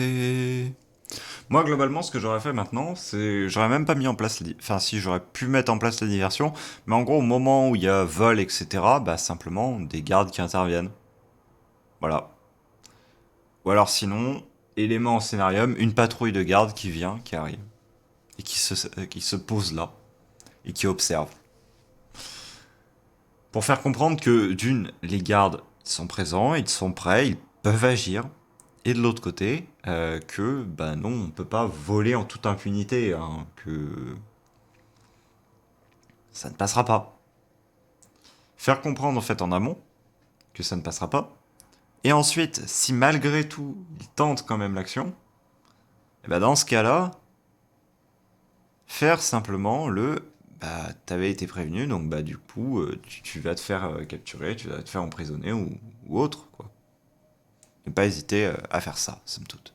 Moi, globalement, ce que j'aurais fait maintenant, c'est. J'aurais même pas mis en place. Enfin, si, j'aurais pu mettre en place la diversion. Mais en gros, au moment où il y a vol, etc., bah, simplement des gardes qui interviennent. Voilà. Ou alors, sinon, élément en scénarium, une patrouille de gardes qui vient, qui arrive. Et qui se pose là. Et qui observe. Pour faire comprendre que, d'une, les gardes sont présents, ils sont prêts, ils peuvent agir. Et de l'autre côté, que, bah non, on peut pas voler en toute impunité, hein, que ça ne passera pas. Faire comprendre en fait en amont que ça ne passera pas. Et ensuite, si malgré tout, ils tentent quand même l'action, et bah dans ce cas-là, faire simplement bah t'avais été prévenu, donc bah du coup, tu vas te faire capturer, tu vas te faire emprisonner ou autre, quoi. Ne pas hésiter à faire ça, somme toute.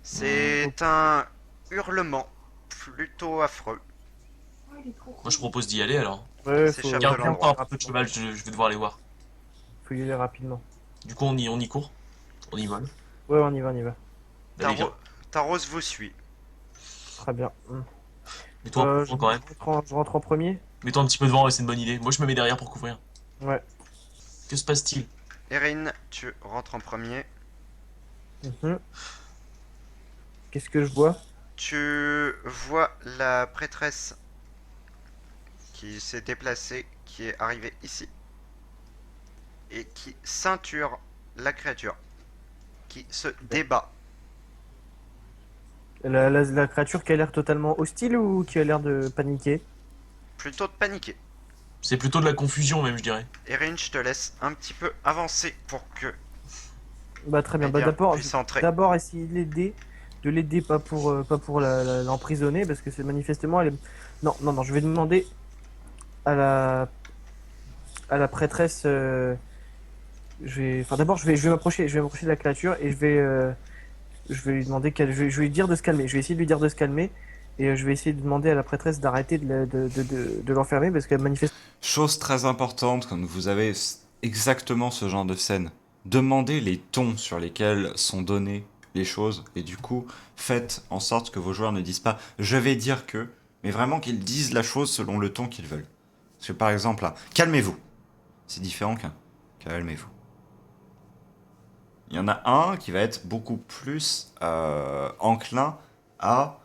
C'est un hurlement plutôt affreux. Moi, je propose d'y aller alors. Ouais, C'est faut, cher de Garde l'endroit. un peu de cheval, je vais devoir aller voir. faut y aller rapidement. Du coup, on y court. On y vole. Ouais, on y va, on y va. Allez, viens. Taros vous suit. Très bien. Mets-toi en Je quand même. je rentre en premier. Mets-toi un petit peu devant, ouais, c'est une bonne idée. Moi, je me mets derrière pour couvrir. Ouais. Que se passe-t-il? Erin, tu rentres en premier. Mhm. Qu'est-ce que je vois? Tu vois la prêtresse qui s'est déplacée, qui est arrivée ici, et qui ceinture la créature, qui se débat. La créature qui a l'air totalement hostile ou qui a l'air de paniquer? Plutôt de paniquer. C'est plutôt de la confusion, même, je dirais. Erin, je te laisse un petit peu avancer pour que Bah très bien. Bah Aidian d'abord, puisse entrer. d'abord essayer de l'aider, pas pour l'emprisonner parce que c'est manifestement elle est... Non, non, non, je vais demander à la prêtresse. Enfin, d'abord, je vais m'approcher de la créature et je vais lui demander je vais lui dire de se calmer. Je vais essayer de lui dire de se calmer et je vais essayer de demander à la prêtresse d'arrêter de l'enfermer parce qu'elle manifeste. Chose très importante quand vous avez exactement ce genre de scène. Demandez les tons sur lesquels sont données les choses et du coup, faites en sorte que vos joueurs ne disent pas je vais dire que, mais vraiment qu'ils disent la chose selon le ton qu'ils veulent. Parce que par exemple, là, calmez-vous. C'est différent qu'un calmez-vous. Il y en a un qui va être beaucoup plus enclin à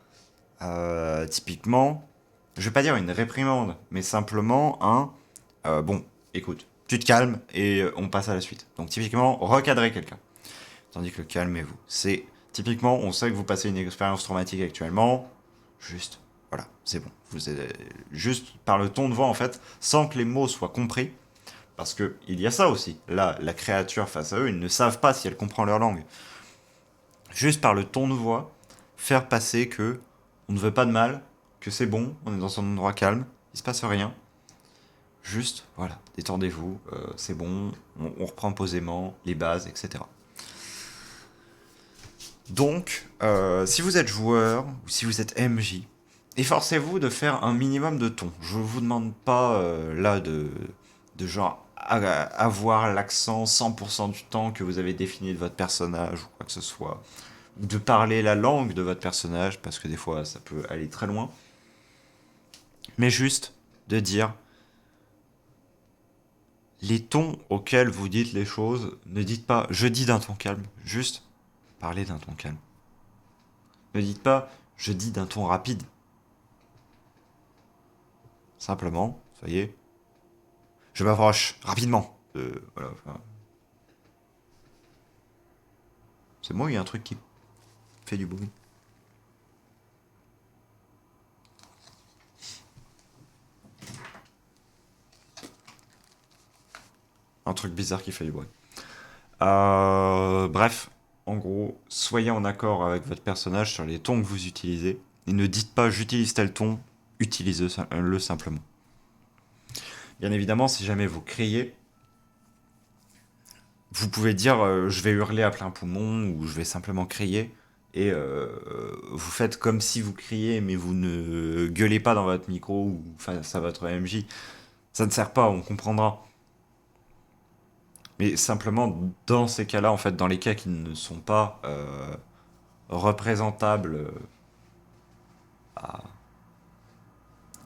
typiquement, je vais pas dire une réprimande, mais simplement un bon, écoute, tu te calmes et on passe à la suite. Donc typiquement, recadrer quelqu'un. Tandis que calmez-vous. C'est typiquement, on sait que vous passez une expérience traumatique actuellement, juste, voilà, c'est bon. Vous êtes, juste par le ton de voix en fait, sans que les mots soient compris. Parce que il y a ça aussi. Là, la créature face à eux, ils ne savent pas si elle comprend leur langue. Juste par le ton de voix, faire passer que on ne veut pas de mal, que c'est bon, on est dans un endroit calme, il se passe rien. Juste, voilà, détendez-vous, c'est bon, on reprend posément les bases, etc. Donc, si vous êtes joueur ou si vous êtes MJ, efforcez-vous de faire un minimum de ton. Je vous demande pas là de genre avoir l'accent 100% du temps que vous avez défini de votre personnage ou quoi que ce soit. Ou de parler la langue de votre personnage, parce que des fois ça peut aller très loin. Mais juste de dire les tons auxquels vous dites les choses, ne dites pas je dis d'un ton calme, juste parlez d'un ton calme. Ne dites pas je dis d'un ton rapide. Simplement, soyez je m'approche rapidement. Voilà, enfin, c'est moi, il y a un truc qui fait du bruit. Un truc bizarre qui fait du bruit. Bref, en gros, soyez en accord avec votre personnage sur les tons que vous utilisez. Et ne dites pas j'utilise tel ton, utilisez-le simplement. Bien évidemment, si jamais vous criez, vous pouvez dire je vais hurler à plein poumon ou je vais simplement crier. Et vous faites comme si vous criez, mais vous ne gueulez pas dans votre micro ou face à votre MJ. Ça ne sert pas, on comprendra. Mais simplement, dans ces cas-là, en fait, dans les cas qui ne sont pas représentables à-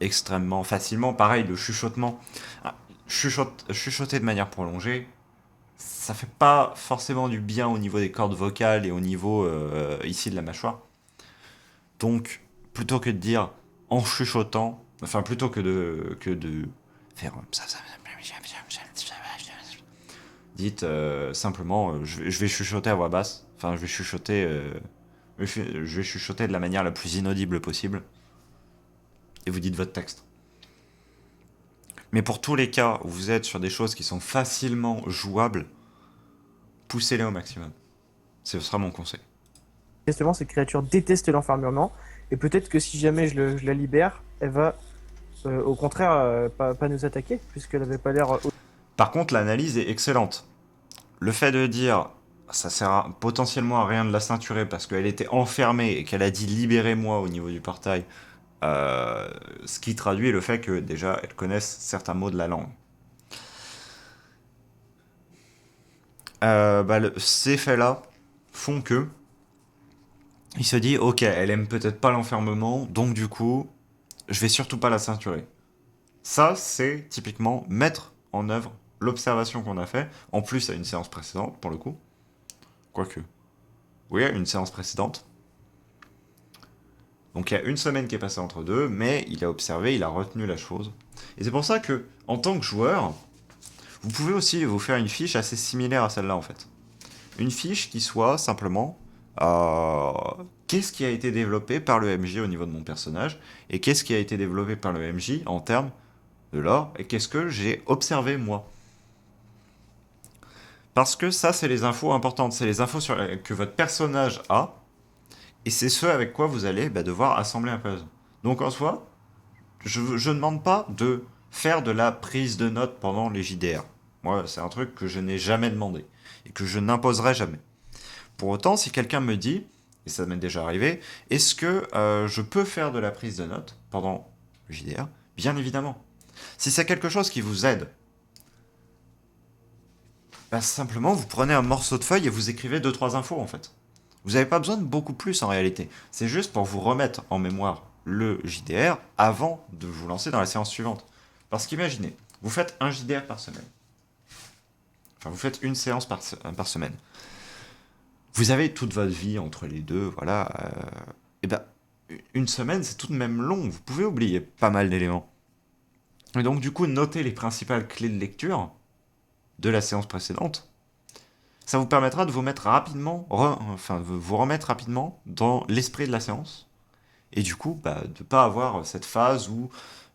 extrêmement facilement, pareil, le chuchotement. Ah, chuchoter de manière prolongée, ça fait pas forcément du bien au niveau des cordes vocales et au niveau ici de la mâchoire. Donc, plutôt que de dire en chuchotant, enfin plutôt que de faire dites simplement je vais chuchoter à voix basse, enfin je vais chuchoter de la manière la plus inaudible possible et vous dites votre texte. Mais pour tous les cas où vous êtes sur des choses qui sont facilement jouables, poussez-les au maximum. Ce sera mon conseil. Manifestement, cette créature déteste l'enfermement et peut-être que si jamais je la libère, elle va au contraire pas nous attaquer puisqu'elle avait pas l'air. Par contre, l'analyse est excellente. Le fait de dire ça sert potentiellement à rien de la ceinturer parce qu'elle était enfermée et qu'elle a dit libérez-moi au niveau du portail, ce qui traduit le fait que déjà elle connaisse certains mots de la langue. Ces faits-là font que il se dit ok, elle aime peut-être pas l'enfermement, donc du coup, je vais surtout pas la ceinturer. Ça, c'est typiquement mettre en œuvre l'observation qu'on a fait, en plus à une séance précédente, pour le coup. Quoique. Oui, à une séance précédente. Donc il y a une semaine qui est passée entre deux, mais il a observé, il a retenu la chose. Et c'est pour ça que, en tant que joueur, vous pouvez aussi vous faire une fiche assez similaire à celle-là, en fait. Une fiche qui soit simplement qu'est-ce qui a été développé par le MJ au niveau de mon personnage, et qu'est-ce qui a été développé par le MJ en termes de lore, et qu'est-ce que j'ai observé moi. Parce que ça, c'est les infos importantes, c'est les infos que votre personnage a, et c'est ce avec quoi vous allez devoir assembler un puzzle. Donc en soi, je ne demande pas de faire de la prise de notes pendant les JDR. Moi, c'est un truc que je n'ai jamais demandé et que je n'imposerai jamais. Pour autant, si quelqu'un me dit, et ça m'est déjà arrivé, est-ce que je peux faire de la prise de notes pendant le JDR? Bien évidemment. Si c'est quelque chose qui vous aide, bah, simplement vous prenez un morceau de feuille et vous écrivez 2-3 infos en fait. Vous n'avez pas besoin de beaucoup plus en réalité. C'est juste pour vous remettre en mémoire le JDR avant de vous lancer dans la séance suivante. Parce qu'imaginez, vous faites un JDR par semaine. Enfin, vous faites une séance par semaine. Vous avez toute votre vie entre les deux, voilà. Et ben, une semaine, c'est tout de même long. Vous pouvez oublier pas mal d'éléments. Et donc, du coup, notez les principales clés de lecture de la séance précédente. Ça vous permettra de vous mettre rapidement, vous remettre rapidement dans l'esprit de la séance. Et du coup, bah, de ne pas avoir cette phase où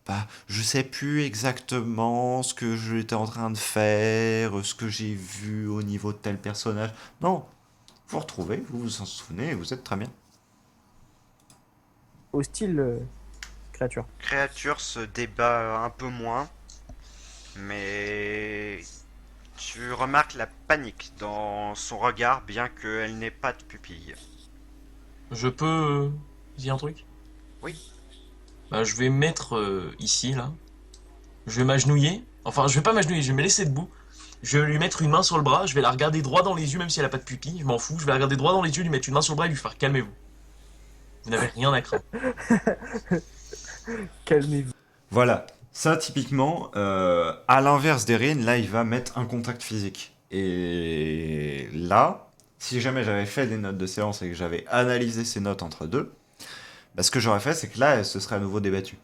bah, je sais plus exactement ce que j'étais en train de faire, ce que j'ai vu au niveau de tel personnage. Non, vous retrouvez, vous vous en souvenez et vous êtes très bien. Hostile, créature. Créature se débat un peu moins, mais tu remarques la panique dans son regard, bien qu'elle n'ait pas de pupille. Je peux dire un truc? Oui. Bah, je vais me mettre ici, là. Je vais m'agenouiller. Enfin, je vais pas m'agenouiller, je vais me laisser debout. Je vais lui mettre une main sur le bras, je vais la regarder droit dans les yeux, même si elle a pas de pupille, je m'en fous. Je vais la regarder droit dans les yeux, lui mettre une main sur le bras et lui faire calmez-vous. Vous n'avez rien à craindre. Calmez-vous. Voilà, ça typiquement, à l'inverse d'Erin, là il va mettre un contact physique. Et là, si jamais j'avais fait des notes de séance et que j'avais analysé ces notes entre deux, bah, ce que j'aurais fait, c'est que là, elle se serait à nouveau débattue.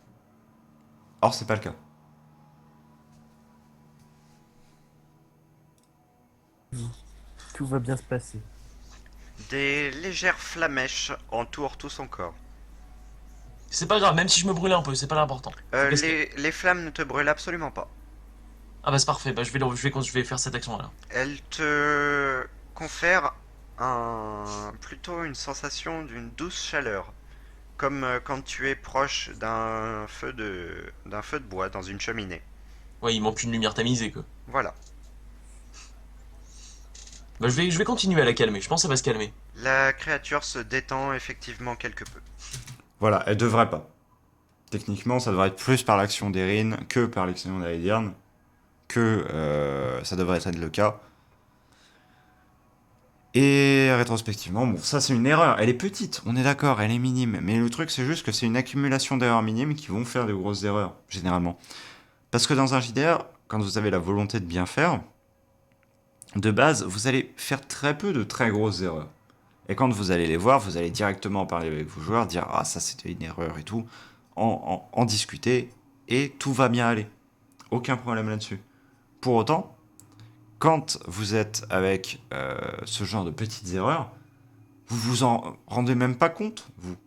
Or, c'est pas le cas. Tout va bien se passer. Des légères flamèches entourent tout son corps. C'est pas grave, même si je me brûlais un peu, c'est pas l'important. Qu'est-ce que- Les flammes ne te brûlent absolument pas. Ah bah c'est parfait, bah je vais faire cette action là. Elles te confèrent plutôt une sensation d'une douce chaleur, comme quand tu es proche d'un feu de bois dans une cheminée. Ouais, il manque une lumière tamisée quoi. Voilà. Bah je vais continuer à la calmer, je pense que ça va se calmer. La créature se détend effectivement quelque peu. Voilà, elle devrait pas. Techniquement, ça devrait être plus par l'action d'Erin que par l'action d'Aedierne, que ça devrait être le cas. Et rétrospectivement, bon, ça c'est une erreur. Elle est petite, on est d'accord, elle est minime. Mais le truc, c'est juste que c'est une accumulation d'erreurs minimes qui vont faire de grosses erreurs, généralement. Parce que dans un JDR, quand vous avez la volonté de bien faire, de base, vous allez faire très peu de très grosses erreurs. Et quand vous allez les voir, vous allez directement en parler avec vos joueurs, dire ah ça c'était une erreur et tout, en discuter, et tout va bien aller. Aucun problème là-dessus. Pour autant, quand vous êtes avec ce genre de petites erreurs, vous vous en rendez même pas compte, vous.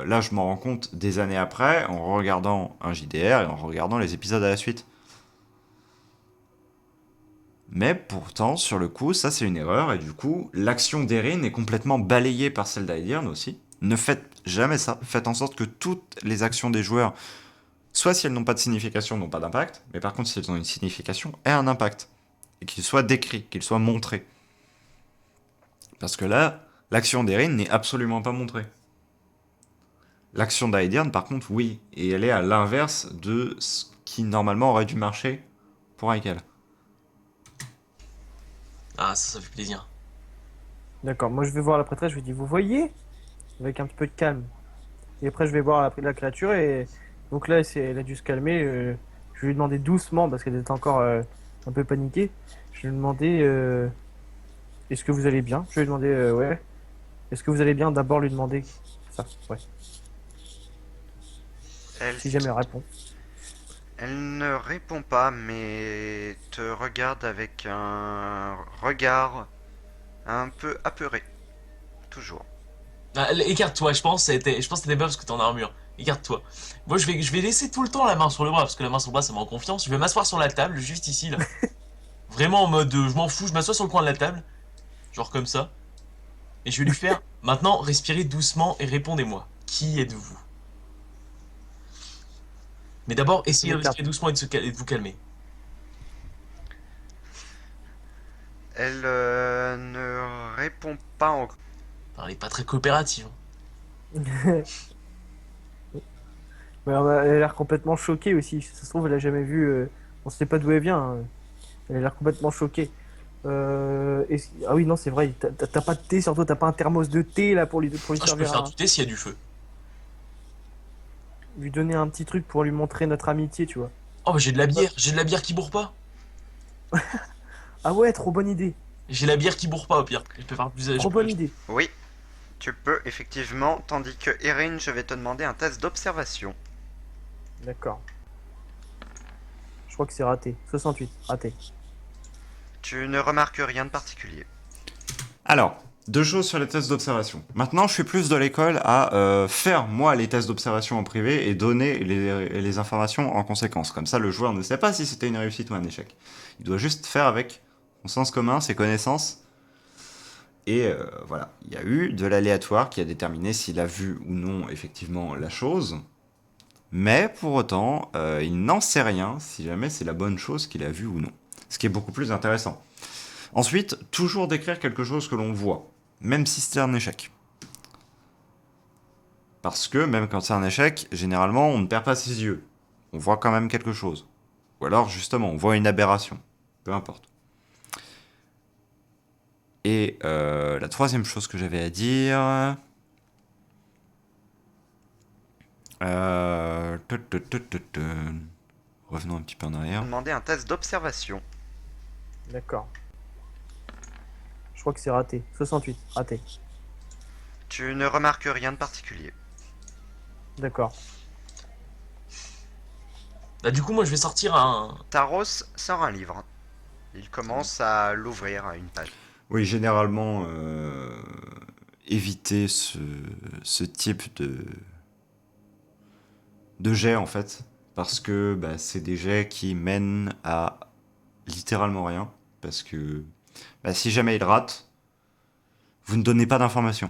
Là, je m'en rends compte des années après, en regardant un JDR et en regardant les épisodes à la suite. Mais pourtant, sur le coup, ça c'est une erreur, et du coup, l'action d'Erin est complètement balayée par celle d'Aedierne aussi. Ne faites jamais ça. Faites en sorte que toutes les actions des joueurs, soit si elles n'ont pas de signification, n'ont pas d'impact, mais par contre, si elles ont une signification, aient un impact. Et qu'ils soient décrits, qu'ils soient montrés. Parce que là, l'action d'Erin n'est absolument pas montrée. L'action d'Aedierne, par contre, oui. Et elle est à l'inverse de ce qui normalement aurait dû marcher pour Aikael. Ah ça fait plaisir. D'accord, moi je vais voir la prêtresse, je lui dis vous voyez? Avec un petit peu de calme. Et après je vais voir la créature et donc là elle a dû se calmer. Je vais lui demander doucement parce qu'elle était encore un peu paniquée. Je vais lui demander est-ce que vous allez bien? Je vais lui demander ouais. Est-ce que vous allez bien? D'abord lui demander ça, ouais. Elle, Si jamais elle répond. elle ne répond pas, mais te regarde avec un regard un peu apeuré. Toujours. Ah, écarte-toi, je pense que t'étais pas parce que t'es en armure. Écarte-toi. Moi je vais laisser tout le temps la main sur le bras, parce que la main sur le bras ça met en confiance. Je vais m'asseoir sur la table, juste ici là. Vraiment en mode je m'en fous, je m'assois sur le coin de la table. Genre comme ça. Et je vais lui faire maintenant respirez doucement et répondez-moi. Qui êtes-vous? Mais d'abord, essayez de Le respirer doucement et et de vous calmer. Elle ne répond pas encore. Enfin, elle est pas très coopérative. Mais elle a l'air complètement choquée aussi. Ça se trouve, elle a jamais vu. On sait pas d'où elle vient, hein. Elle a l'air complètement choquée. Ah oui, non, c'est vrai. T'as pas de thé sur toi, t'as pas un thermos de thé là pour lui Ah, je peux servir faire du thé s'il y a du feu. lui donner un petit truc pour lui montrer notre amitié, tu vois. Oh, bah j'ai de la bière qui bourre pas. Ah ouais, trop bonne idée. J'ai la bière qui bourre pas au pire. Je peux faire plus. Trop bonne idée. Oui, tu peux effectivement, tandis que Erin, je vais te demander un test d'observation. D'accord. Je crois que c'est raté. 68, raté. Tu ne remarques rien de particulier. Alors, deux choses sur les tests d'observation. Maintenant, je suis plus de l'école à faire, moi, les tests d'observation en privé et donner les informations en conséquence. Comme ça, le joueur ne sait pas si c'était une réussite ou un échec. Il doit juste faire avec son sens commun, ses connaissances. Et voilà, il y a eu de l'aléatoire qui a déterminé s'il a vu ou non, effectivement, la chose. Mais pour autant, il n'en sait rien si jamais c'est la bonne chose qu'il a vue ou non. Ce qui est beaucoup plus intéressant. Ensuite, toujours décrire quelque chose que l'on voit, même si c'est un échec. Parce que même quand c'est un échec, généralement, on ne perd pas ses yeux. On voit quand même quelque chose. Ou alors, justement, on voit une aberration. Peu importe. Et la troisième chose que j'avais à dire... Revenons un petit peu en arrière. Demander un test d'observation. D'accord. Je crois que c'est raté. 68, raté. Tu ne remarques rien de particulier. D'accord. Bah, du coup, moi je vais sortir un. Taros sort un livre. Il commence à l'ouvrir à une page. Oui, généralement, éviter ce type de jet, en fait. Parce que bah, c'est des jets qui mènent à littéralement rien. Parce que bah, si jamais il rate, vous ne donnez pas d'informations.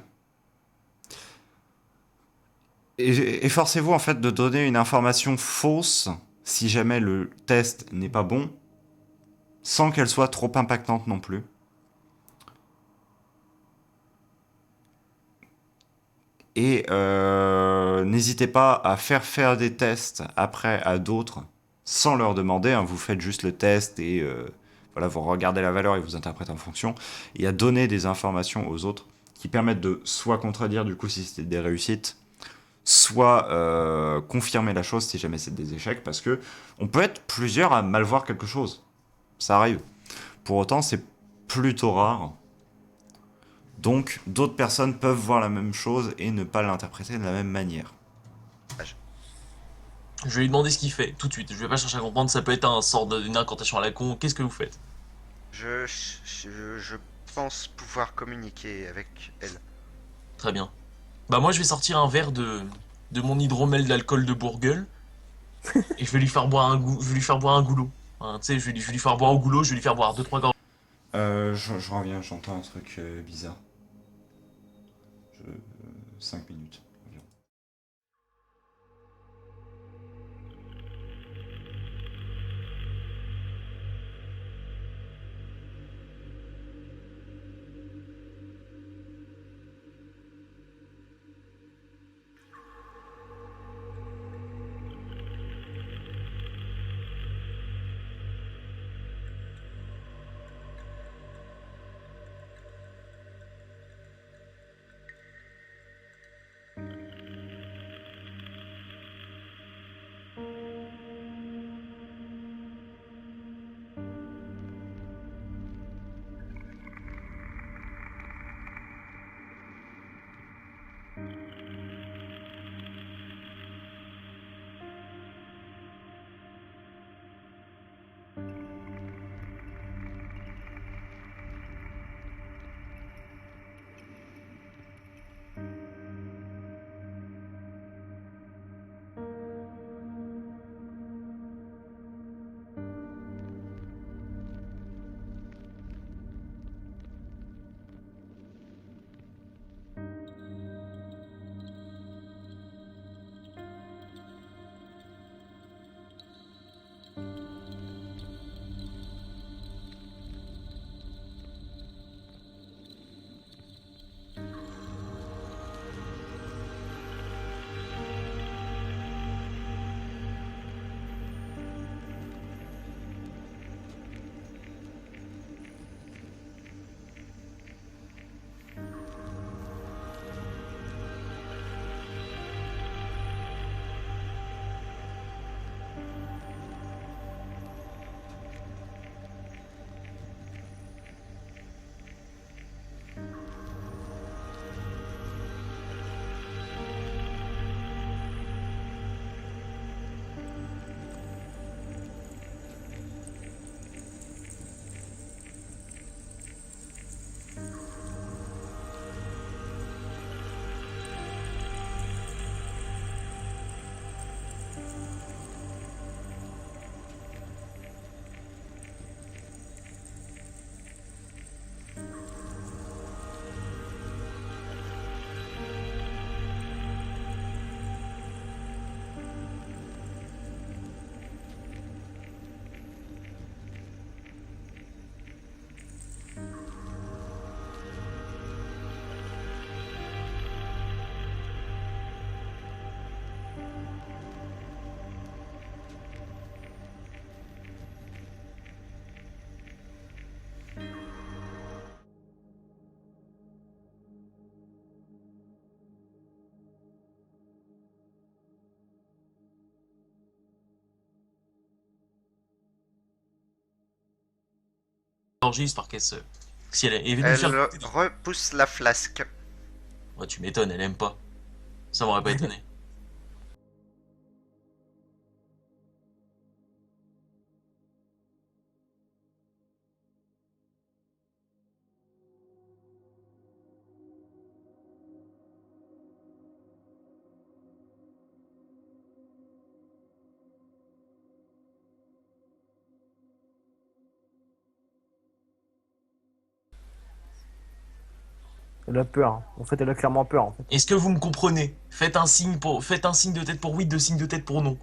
Et efforcez-vous en fait de donner une information fausse si jamais le test n'est pas bon, sans qu'elle soit trop impactante non plus. Et n'hésitez pas à faire des tests après à d'autres sans leur demander. Hein, vous faites juste le test et voilà, vous regardez la valeur et vous interprétez en fonction. Et à donner des informations aux autres qui permettent de soit contredire du coup si c'était des réussites, soit confirmer la chose si jamais c'est des échecs. Parce que on peut être plusieurs à mal voir quelque chose. Ça arrive. Pour autant, c'est plutôt rare. Donc, d'autres personnes peuvent voir la même chose et ne pas l'interpréter de la même manière. Je vais lui demander ce qu'il fait tout de suite. Je vais pas chercher à comprendre. Ça peut être un sort d'une incantation à la con. Qu'est-ce que vous faites? Je pense pouvoir communiquer avec elle. Très bien. Bah, moi je vais sortir un verre de mon hydromel d'alcool de Bourgueul. Et je vais lui faire boire je vais lui faire boire un goulot. Hein, tu sais, je vais lui faire boire au goulot. Je vais lui faire boire deux trois gorges. Je reviens, j'entends un truc bizarre. 5 minutes environ. gorgée, histoire qu'elle se... Si elle est venue Elle faire... repousse la flasque. Ouais, tu m'étonnes, elle aime pas. Ça m'aurait pas étonné. Elle a peur, hein. En fait, elle a clairement peur, en fait. Est-ce que vous me comprenez? Faites un signe de tête pour oui, deux signes de tête pour non.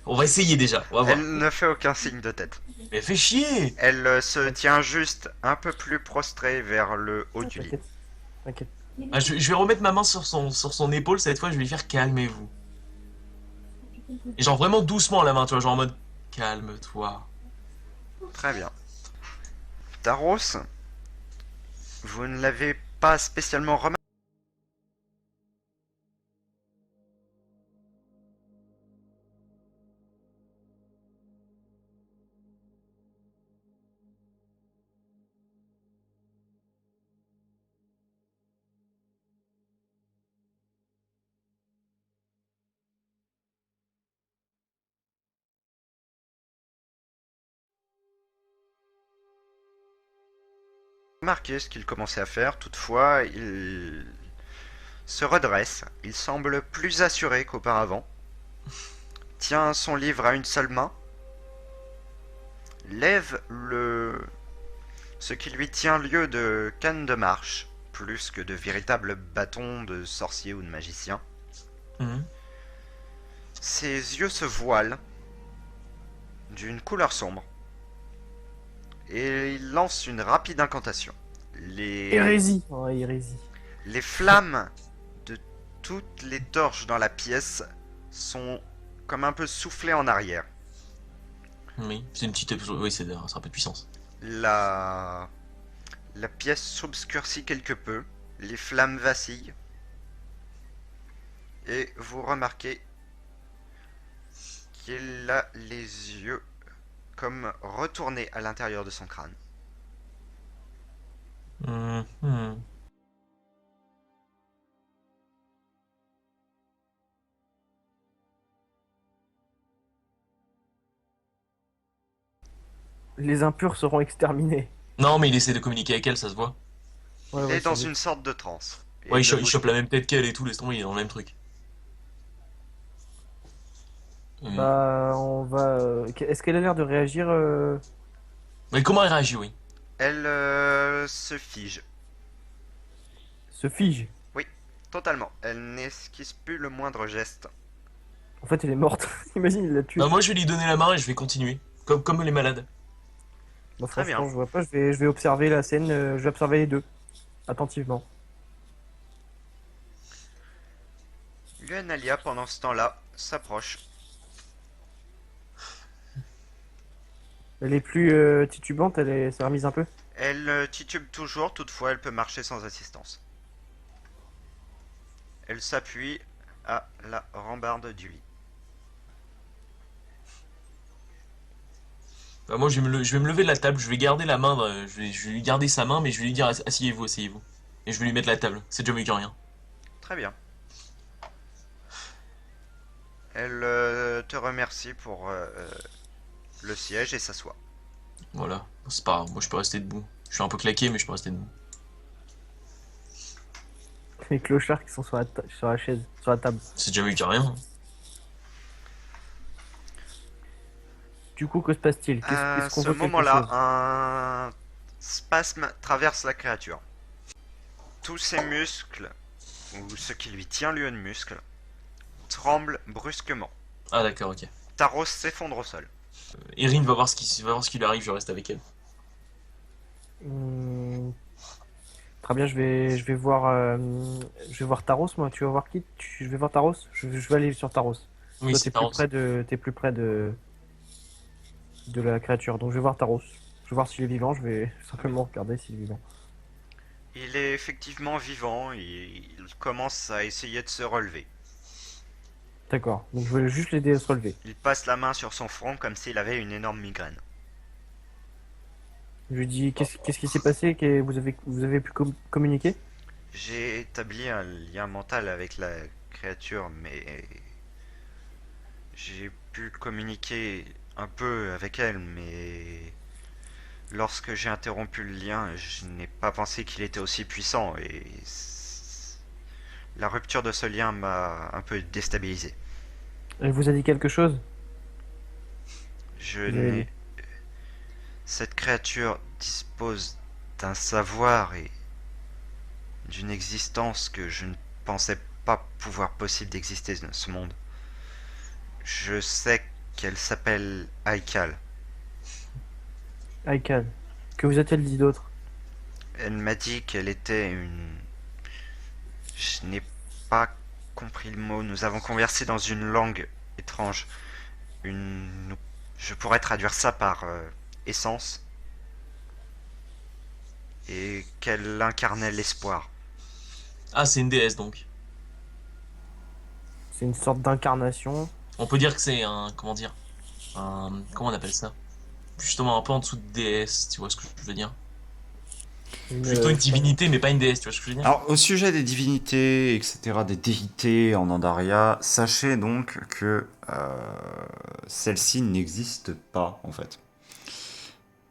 On va essayer déjà, on va voir. Elle ne fait aucun signe de tête. Mais fais chier! Elle se tient juste un peu plus prostrée vers le haut du lit. T'inquiète, t'inquiète. Ah, je vais remettre ma main sur son épaule, cette fois je vais lui faire calmez-vous. Et genre vraiment doucement la main, tu vois, genre en mode calme-toi. Très bien. Taros, vous ne l'avez pas spécialement remarqué. Remarqué ce qu'il commençait à faire, toutefois, il se redresse. Il semble plus assuré qu'auparavant. Tient son livre à une seule main. Lève ce qui lui tient lieu de canne de marche, plus que de véritable bâton de sorcier ou de magicien. Mhm. Ses yeux se voilent d'une couleur sombre. Et il lance une rapide incantation. Hérésie. Ouais, hérésie. Les flammes de toutes les torches dans la pièce sont comme un peu soufflées en arrière. Oui, c'est une petite... Oui, c'est un peu de puissance. La pièce s'obscurcit quelque peu, les flammes vacillent, et vous remarquez qu'il a les yeux comme retournés à l'intérieur de son crâne. Mhm. Les impurs seront exterminés. Non, mais il essaie de communiquer avec elle, ça se voit. Ouais, Il ouais, est dans c'est- une sorte de transe. Et Ouais, ne il bouge chope la même tête qu'elle et tout, laisse tomber, il est dans le même truc. Bah, on va. Est-ce qu'elle a l'air de réagir Mais comment elle réagit, oui? Elle se fige. se fige? Oui, totalement. Elle n'esquisse plus le moindre geste. En fait, elle est morte. Imagine, il l'a tuée. Bah moi je vais lui donner la main et je vais continuer. Comme les malades. Bah, Très franchement, bien. je vois pas. Je vais observer la scène. Je vais observer les deux attentivement. Luanalia, pendant ce temps-là, s'approche. Elle est plus titubante. Elle s'est remise un peu. Elle titube toujours, toutefois elle peut marcher sans assistance. Elle s'appuie à la rambarde du lit. Bah moi je vais me lever de la table, je vais garder la main, je vais lui garder sa main, mais je vais lui dire asseyez-vous, asseyez-vous. Et je vais lui mettre la table, c'est déjà mieux que rien. Très bien. Elle te remercie pour le siège et s'assoit. Voilà, c'est pas grave, moi je peux rester debout. Je suis un peu claqué, mais je peux rester debout. Les clochards qui sont sur la chaise, sur la table. C'est déjà mieux que rien. Du coup, que se passe-t-il? À Est-ce qu'on ce voit quelque moment-là, chose? un spasme traverse la créature. Tous ses muscles, ou ce qui lui tient lieu de muscles, tremblent brusquement. Ah d'accord, ok. Taros s'effondre au sol. Erin va voir ce qui lui arrive, je reste avec elle. Hmm, Très bien, je vais voir Taros, moi. Tu vas voir qui? Je vais voir Taros. Je vais aller sur Taros. Oui, Toi, c'est Taros. t'es plus près de la créature. Donc, je vais voir Taros. Je vais voir s'il est vivant. Je vais simplement regarder s'il est vivant. Il est effectivement vivant et il commence à essayer de se relever. D'accord. Donc, je vais juste l'aider à se relever. Il passe la main sur son front comme s'il avait une énorme migraine. Je lui dis qu'est-ce qui s'est passé, que vous avez pu communiquer? J'ai établi un lien mental avec la créature, mais j'ai pu communiquer un peu avec elle, mais lorsque j'ai interrompu le lien, je n'ai pas pensé qu'il était aussi puissant et la rupture de ce lien m'a un peu déstabilisé. Elle vous a dit quelque chose? Je Vous avez dit. n'ai... Cette créature dispose d'un savoir et d'une existence que je ne pensais pas pouvoir possible d'exister dans ce monde. Je sais qu'elle s'appelle Aikal. Aïkal. Que vous a-t-elle dit d'autre? Elle m'a dit qu'elle était une... Je n'ai pas compris le mot. Nous avons conversé dans une langue étrange. Une... Je pourrais traduire ça par essence. Et qu'elle incarnait l'espoir. Ah, c'est une déesse donc. C'est une sorte d'incarnation. On peut dire que c'est un, comment dire, un, comment on appelle ça? Justement un peu en dessous de déesse, tu vois ce que je veux dire? Plutôt une divinité, mais pas une déesse, tu vois ce que je veux dire? Alors, au sujet des divinités, etc., des déités en Andaria, sachez donc que celle-ci n'existe pas, en fait.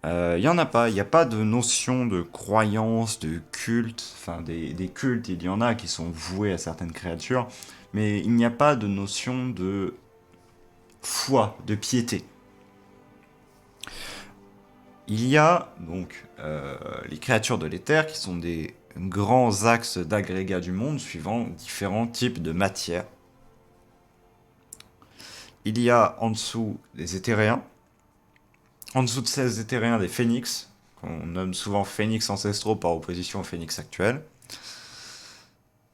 Il y en a pas, il n'y a pas de notion de croyance, de culte, enfin des cultes, il y en a qui sont voués à certaines créatures, mais il n'y a pas de notion de foi, de piété. Il y a donc les créatures de l'éther qui sont des grands axes d'agrégat du monde suivant différents types de matières. Il y a en dessous des éthéréens, en dessous de ces éthéréens des phénix, qu'on nomme souvent phénix ancestraux par opposition aux phénix actuels.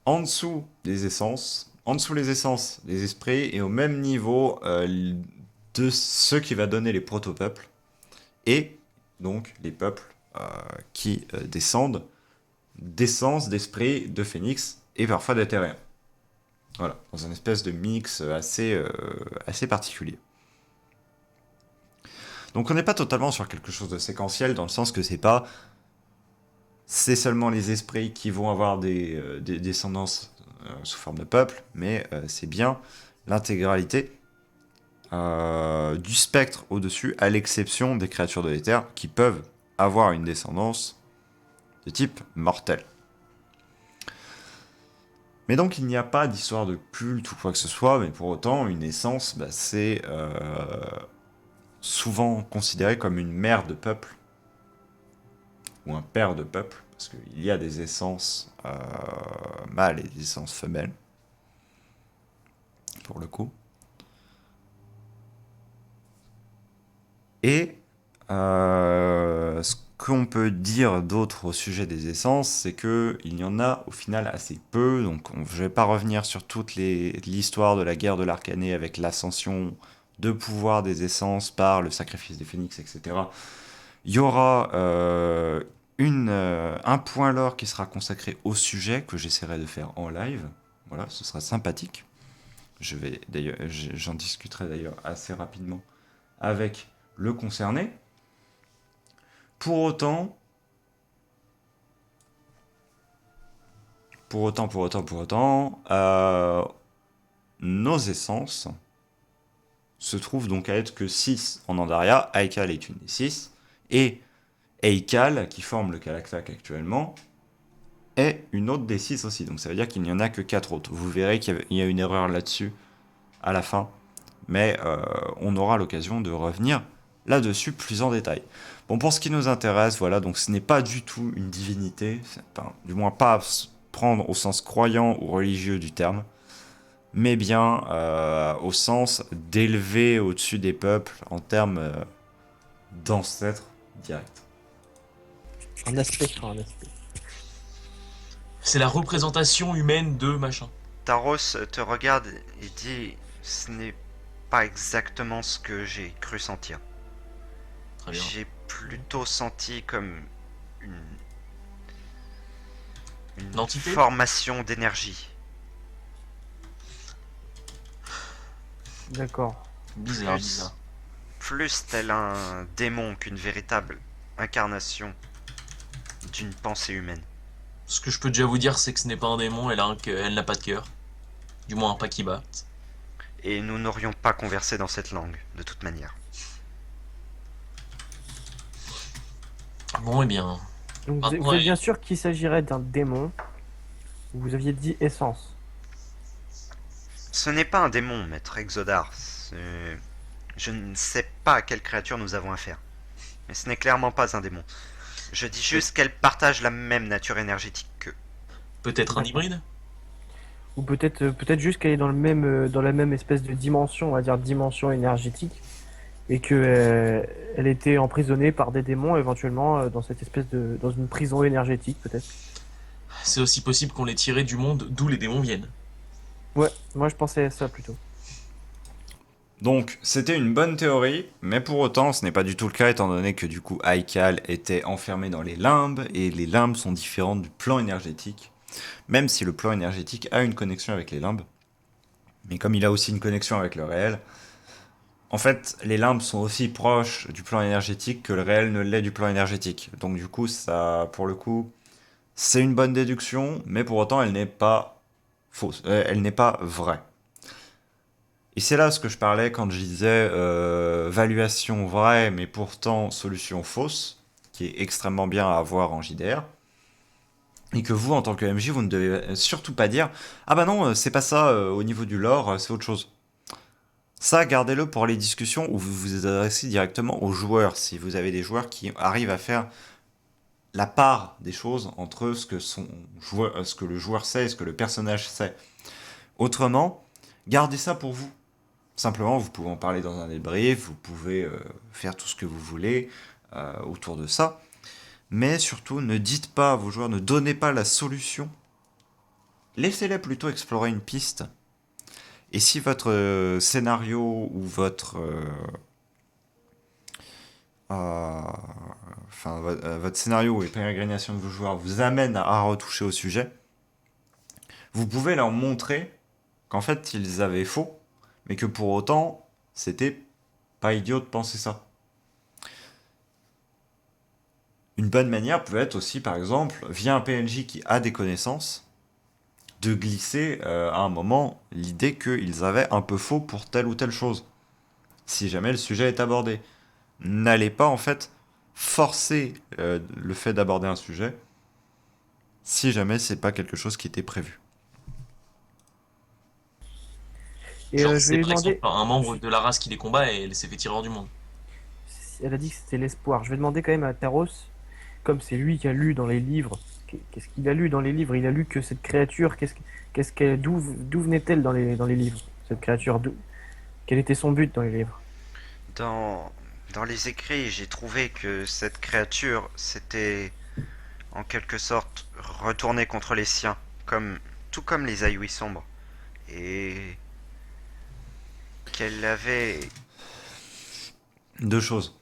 En dessous des essences, en dessous les essences, les esprits, et au même niveau de ce qui va donner les proto-peuples, et donc les peuples qui descendent d'essence, d'esprit, de phénix, et parfois d'éthérien. Voilà, dans une espèce de mix assez particulier. Donc on n'est pas totalement sur quelque chose de séquentiel, dans le sens que c'est seulement les esprits qui vont avoir des descendances sous forme de peuple, mais c'est bien l'intégralité du spectre au-dessus, à l'exception des créatures de l'éther qui peuvent avoir une descendance de type mortel. Mais donc il n'y a pas d'histoire de culte ou quoi que ce soit, mais pour autant, une essence, c'est souvent considéré comme une mère de peuple, ou un père de peuple, parce qu'il y a des essences mâles et des essences femelles, pour le coup. Et ce qu'on peut dire d'autre au sujet des essences, c'est qu'il y en a au final assez peu, donc je ne vais pas revenir sur toute l'histoire de la guerre de l'Arcanée avec l'ascension de pouvoir des essences par le sacrifice des phénix, etc. Il y aura un point lore qui sera consacré au sujet, que j'essaierai de faire en live. Voilà, ce sera sympathique. J'en discuterai d'ailleurs assez rapidement avec le concerné. Pour autant, nos essences se trouvent donc à être que 6 en Andaria. Aikal est une des 6. Et Eikal, qui forme le Kalaktak actuellement, est une autre des 6 aussi. Donc ça veut dire qu'il n'y en a que 4 autres. Vous verrez qu'il y a une erreur là-dessus à la fin. Mais on aura l'occasion de revenir là-dessus plus en détail. Bon, pour ce qui nous intéresse, voilà, donc ce n'est pas du tout une divinité, du moins pas à prendre au sens croyant ou religieux du terme, mais bien au sens d'élever au-dessus des peuples en termes d'ancêtres directs. Un aspect sur un aspect. C'est la représentation humaine de machin. Taros te regarde et dit ce n'est pas exactement ce que j'ai cru sentir. Très bien. J'ai plutôt senti comme une L'entité formation d'énergie. D'accord. Bizarre, Plus, bizarre. plus tel un démon qu'une véritable incarnation d'une pensée humaine. Ce que je peux déjà vous dire, c'est que ce n'est pas un démon, elle n'a pas de cœur. Du moins, pas qui bat. Et nous n'aurions pas conversé dans cette langue, de toute manière. Bon, eh bien. Donc Maintenant, vous êtes bien sûr qu'il s'agirait d'un démon. Vous aviez dit essence. Ce n'est pas un démon, maître Exodar. Je ne sais pas à quelle créature nous avons affaire. Mais ce n'est clairement pas un démon. Je dis juste qu'elle partage la même nature énergétique qu'eux. peut-être un hybride? Ou peut-être juste qu'elle est dans le même dans la même espèce de dimension, on va dire dimension énergétique, et que elle était emprisonnée par des démons éventuellement dans cette espèce de dans une prison énergétique peut-être. C'est aussi possible qu'on l'ait tiré du monde d'où les démons viennent. Ouais, moi je pensais à ça plutôt. Donc, c'était une bonne théorie, mais pour autant, ce n'est pas du tout le cas, étant donné que du coup, Haikal était enfermé dans les limbes, et les limbes sont différentes du plan énergétique, même si le plan énergétique a une connexion avec les limbes, mais comme il a aussi une connexion avec le réel, en fait, les limbes sont aussi proches du plan énergétique que le réel ne l'est du plan énergétique. Donc du coup, ça, pour le coup, c'est une bonne déduction, mais pour autant, elle n'est pas fausse, elle n'est pas vraie. Et c'est là ce que je parlais quand je disais valuation vraie, mais pourtant solution fausse, qui est extrêmement bien à avoir en JDR. Et que vous, en tant que MJ, vous ne devez surtout pas dire ah bah non, c'est pas ça au niveau du lore, c'est autre chose. Ça, gardez-le pour les discussions où vous vous adressez directement aux joueurs, si vous avez des joueurs qui arrivent à faire la part des choses entre ce que le joueur sait et ce que le personnage sait. Autrement, gardez ça pour vous. Simplement, vous pouvez en parler dans un débrief, vous pouvez faire tout ce que vous voulez autour de ça. Mais surtout, ne dites pas à vos joueurs, ne donnez pas la solution. Laissez-les plutôt explorer une piste. Et si votre scénario ou votre scénario et pérégrination de vos joueurs vous amène à retoucher au sujet, vous pouvez leur montrer qu'en fait ils avaient faux, mais que pour autant c'était pas idiot de penser ça. Une bonne manière peut être aussi, par exemple, via un PNJ qui a des connaissances, de glisser à un moment l'idée qu'ils avaient un peu faux pour telle ou telle chose, si jamais le sujet est abordé. N'allez pas en fait forcer le fait d'aborder un sujet si jamais c'est pas quelque chose qui était prévu. Et Genre, je c'est vais lui par exemple demander, un membre de la race qui les combat et elle s'est fait tirer hors du monde. elle a dit que c'était l'espoir. Je vais demander quand même à Taros, comme c'est lui qui a lu dans les livres, qu'est-ce qu'il a lu dans les livres? Il a lu que cette créature, d'où venait-elle dans les livres? Cette créature, quel était son but dans les livres? Dans, dans les écrits, j'ai trouvé que cette créature s'était en quelque sorte retournée contre les siens, tout comme les Aïouis sombres. Et qu'elle avait... Deux choses.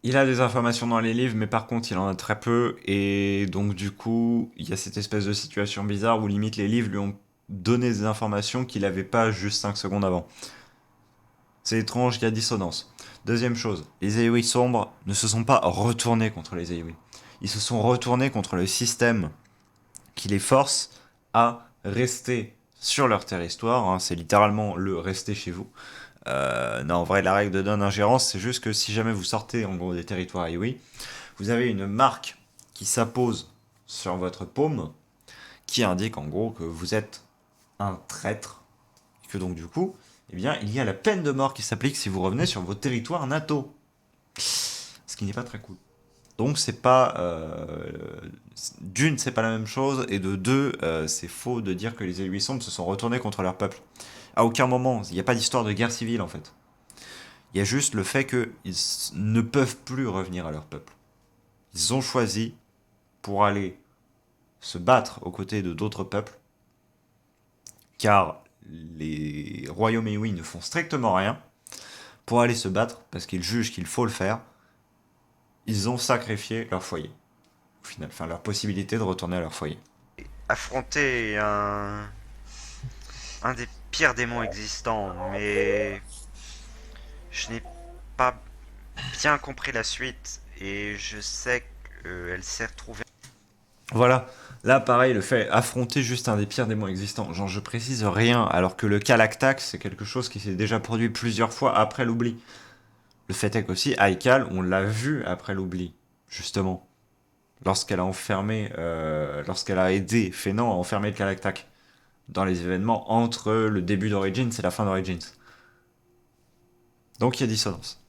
Il a des informations dans les livres, mais par contre, il en a très peu. Et donc, du coup, il y a cette espèce de situation bizarre où limite les livres lui ont donné des informations qu'il n'avait pas juste 5 secondes avant. C'est étrange, il y a dissonance. Deuxième chose, les Aeoi sombres ne se sont pas retournés contre les Aeoi. Ils se sont retournés contre le système qui les force à rester sur leur territoire. Hein, c'est littéralement le rester chez vous. Non, en vrai, la règle de non-ingérence, c'est juste que si jamais vous sortez en gros des territoires Aeoi, vous avez une marque qui s'appose sur votre paume qui indique en gros que vous êtes un traître et que donc du coup, eh bien, il y a la peine de mort qui s'applique si vous revenez sur vos territoires nataux. Ce qui n'est pas très cool. Donc c'est pas d'une, c'est pas la même chose, et de deux, c'est faux de dire que les Aeoi sombres se sont retournés contre leur peuple. À aucun moment, il n'y a pas d'histoire de guerre civile en fait. Il y a juste le fait qu'ils ne peuvent plus revenir à leur peuple. Ils ont choisi pour aller se battre aux côtés de d'autres peuples, car les royaumes Aeoi ne font strictement rien, pour aller se battre, parce qu'ils jugent qu'il faut le faire, ils ont sacrifié leur foyer. Au final, enfin leur possibilité de retourner à leur foyer. affronter un des pires démons existants, mais je n'ai pas bien compris la suite Et je sais qu'elle s'est retrouvée. Voilà. Là, pareil, le fait affronter juste un des pires démons existants. Genre, je précise rien, alors que le Kalaktak, c'est quelque chose qui s'est déjà produit plusieurs fois après l'oubli. Le fait est qu'aussi, Haikal, on l'a vu après l'oubli, justement. Lorsqu'elle a aidé Fennec à enfermer le Kalaktak dans les événements entre le début d'Origins et la fin d'Origins. Donc il y a dissonance.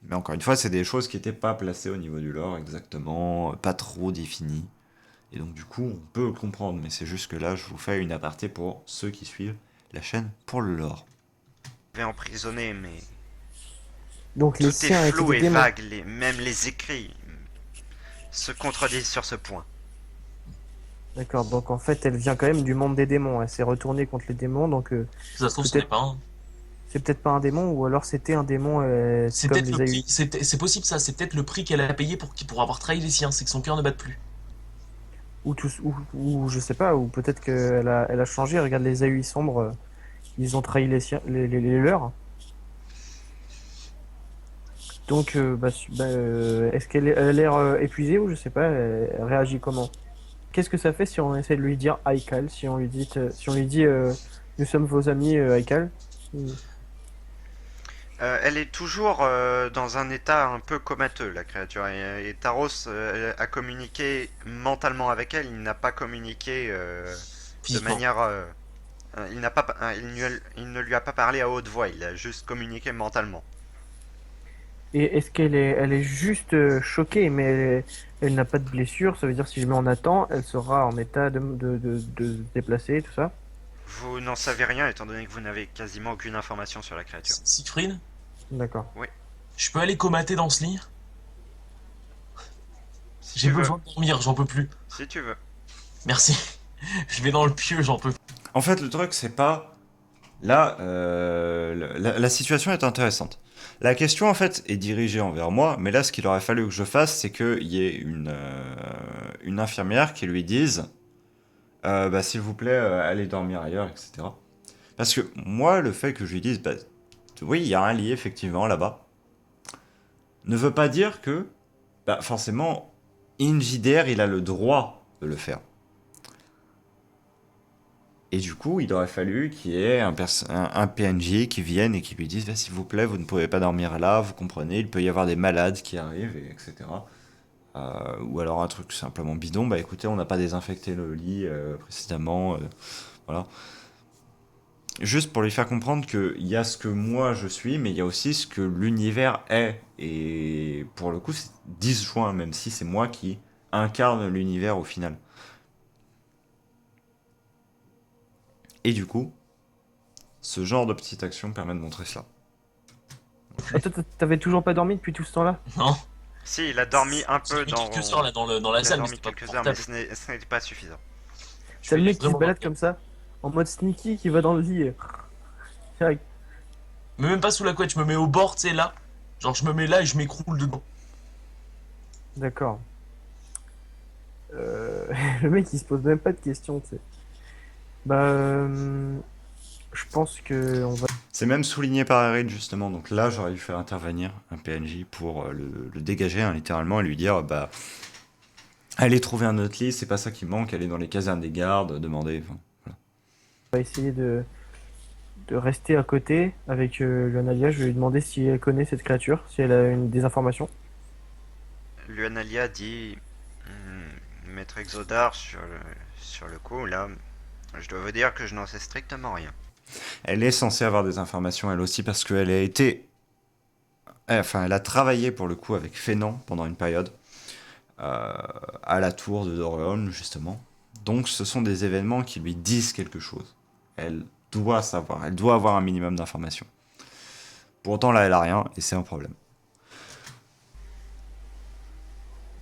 Mais encore une fois, c'est des choses qui n'étaient pas placées au niveau du lore exactement, pas trop définies. Et donc du coup, on peut le comprendre, mais c'est juste que là, je vous fais une aparté pour ceux qui suivent la chaîne pour le lore. Emprisonnée, mais Donc les tout est siens étaient flou des et démons. vague, même les écrits se contredisent sur ce point. D'accord, donc en fait, elle vient quand même du monde des démons. Elle s'est retournée contre les démons, donc Ça se trouve, ce n'est peut-être pas un. c'est peut-être pas un démon, ou alors c'était un démon C'est comme peut-être les le prix, AUI. c'est possible ça, c'est peut-être le prix qu'elle a payé pour avoir trahi les siens, c'est que son cœur ne batte plus. Ou je sais pas, ou peut-être elle a changé. Regarde les AUI sombres, ils ont trahi les siens, les leurs. Donc, est-ce elle a l'air épuisée ou je sais pas, elle réagit comment? Qu'est-ce que ça fait si on essaie de lui dire Haikal, si on lui dit nous sommes vos amis Haikal? Ou- Elle est toujours dans un état un peu comateux, la créature. Et Taros a communiqué mentalement avec elle. Il n'a pas communiqué de Physiquement. manière. Il n'a pas, il ne lui a pas parlé à haute voix. Il a juste communiqué mentalement. Et est-ce elle est juste choquée, mais elle n'a pas de blessure? Ça veut dire si je mets en attend, elle sera en état de se déplacer, tout ça? Vous n'en savez rien étant donné que vous n'avez quasiment aucune information sur la créature. Siegfried, D'accord. Oui, je peux aller comater dans ce lit? si J'ai tu veux. besoin de dormir, j'en peux plus. Si tu veux. Merci. Je vais dans le pieu, j'en peux plus. En fait, le truc, c'est pas... Là, la situation est intéressante. La question, en fait, est dirigée envers moi, mais là, ce qu'il aurait fallu que je fasse, c'est qu'il y ait une infirmière qui lui dise bah, s'il vous plaît, allez dormir ailleurs, etc. Parce que moi, le fait que je lui dise bah, oui, il y a un lit, effectivement, là-bas, ne veut pas dire que, bah, forcément, InJDR, il a le droit de le faire. Et du coup, il aurait fallu qu'il y ait un PNJ qui vienne et qui lui dise bah, s'il vous plaît, vous ne pouvez pas dormir là, vous comprenez, il peut y avoir des malades qui arrivent, etc. Ou alors un truc simplement bidon, bah écoutez, on n'a pas désinfecté le lit précédemment, voilà. Juste pour lui faire comprendre qu'il y a ce que moi je suis, mais il y a aussi ce que l'univers est. Et pour le coup, c'est disjoint, même si c'est moi qui incarne l'univers au final. Et du coup, ce genre de petite action permet de montrer cela. Ah, toi, t'avais toujours pas dormi depuis tout ce temps-là? Non. Si, il a dormi un J'ai peu mis dans. quelques heures là dans la Il a salle, mais dormi c'était pas quelques heures, mais confortable. ce n'était pas suffisant. Je T'as vais le mec qui se vraiment balade dormir. comme ça, en mode sneaky, qui va dans le lit. Direct. Mais même pas sous la couette, je me mets au bord, tu sais, là. Genre, je me mets là et je m'écroule dedans. D'accord. Le mec il se pose même pas de questions, tu sais. Bah, je pense que on va. C'est même souligné par Erin justement, donc là j'aurais dû faire intervenir un PNJ pour le dégager hein, littéralement et lui dire bah allez trouver un autre lit, c'est pas ça qui manque, allez dans les casernes des gardes, demandez. Enfin, voilà. On va essayer de rester à côté avec Leonalia. Je vais lui demander si elle connaît cette créature, si elle a des informations. Luanalia dit Maître Exodar sur le coup, là, je dois vous dire que je n'en sais strictement rien. Elle est censée avoir des informations elle aussi parce qu'elle a été, enfin elle a travaillé pour le coup avec Fénan pendant une période à la tour de Doréon justement. Donc ce sont des événements qui lui disent quelque chose. Elle doit savoir, elle doit avoir un minimum d'informations. Pour autant là elle a rien et c'est un problème.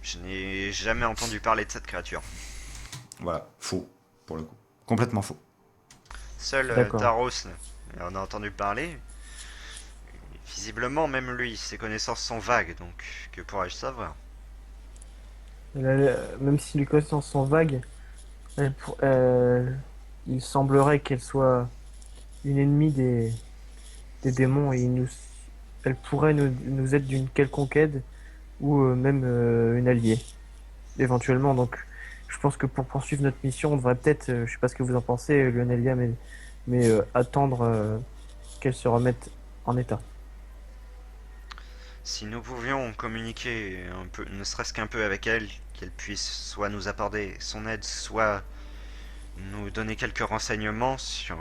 Je n'ai jamais entendu parler de cette créature. Voilà, faux pour le coup. Complètement faux. Seul D'accord. Taros en a entendu parler. Visiblement, même lui, ses connaissances sont vagues, donc que pourrais-je savoir? Même si les connaissances sont vagues, il semblerait qu'elle soit une ennemie des démons et elle pourrait nous être d'une quelconque aide ou même une alliée, éventuellement. Donc, je pense que pour poursuivre notre mission, on devrait peut-être, je sais pas ce que vous en pensez, Lionelia, mais attendre qu'elle se remette en état. Si nous pouvions communiquer un peu, ne serait-ce qu'un peu avec elle, qu'elle puisse soit nous apporter son aide, soit nous donner quelques renseignements sur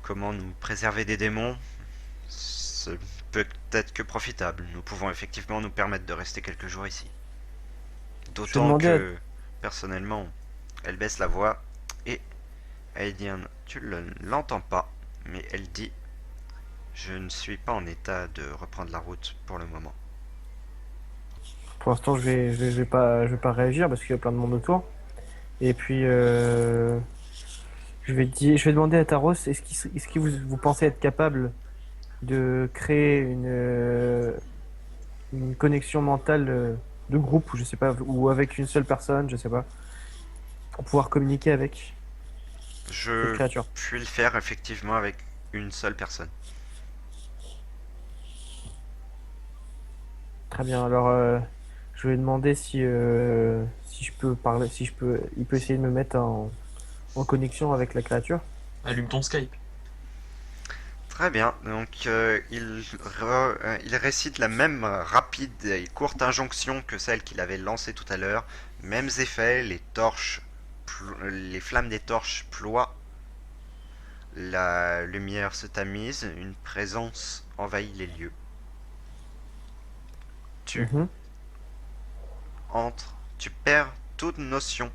comment nous préserver des démons, ce peut être que profitable. Nous pouvons effectivement nous permettre de rester quelques jours ici. Je vais D'autant demander à... que, personnellement, elle baisse la voix et Aedian, tu ne l'entends pas, mais elle dit: je ne suis pas en état de reprendre la route pour le moment. Pour l'instant, je vais pas réagir parce qu'il y a plein de monde autour. Et puis, je vais demander à Taros, est-ce que vous pensez être capable de créer une connexion mentale de groupe, ou je sais pas, ou avec une seule personne, je sais pas, pour pouvoir communiquer avec cette Je créature. puis le faire effectivement avec une seule personne. Très bien. Alors, je vais demander si je peux parler, si je peux, il peut essayer de me mettre en connexion avec la créature. Allume ton Skype. Très bien, donc il récite la même rapide et courte injonction que celle qu'il avait lancée tout à l'heure. Mêmes effets, les flammes des torches ploient, la lumière se tamise, une présence envahit les lieux. Tu Mhm. entres, tu perds toute notion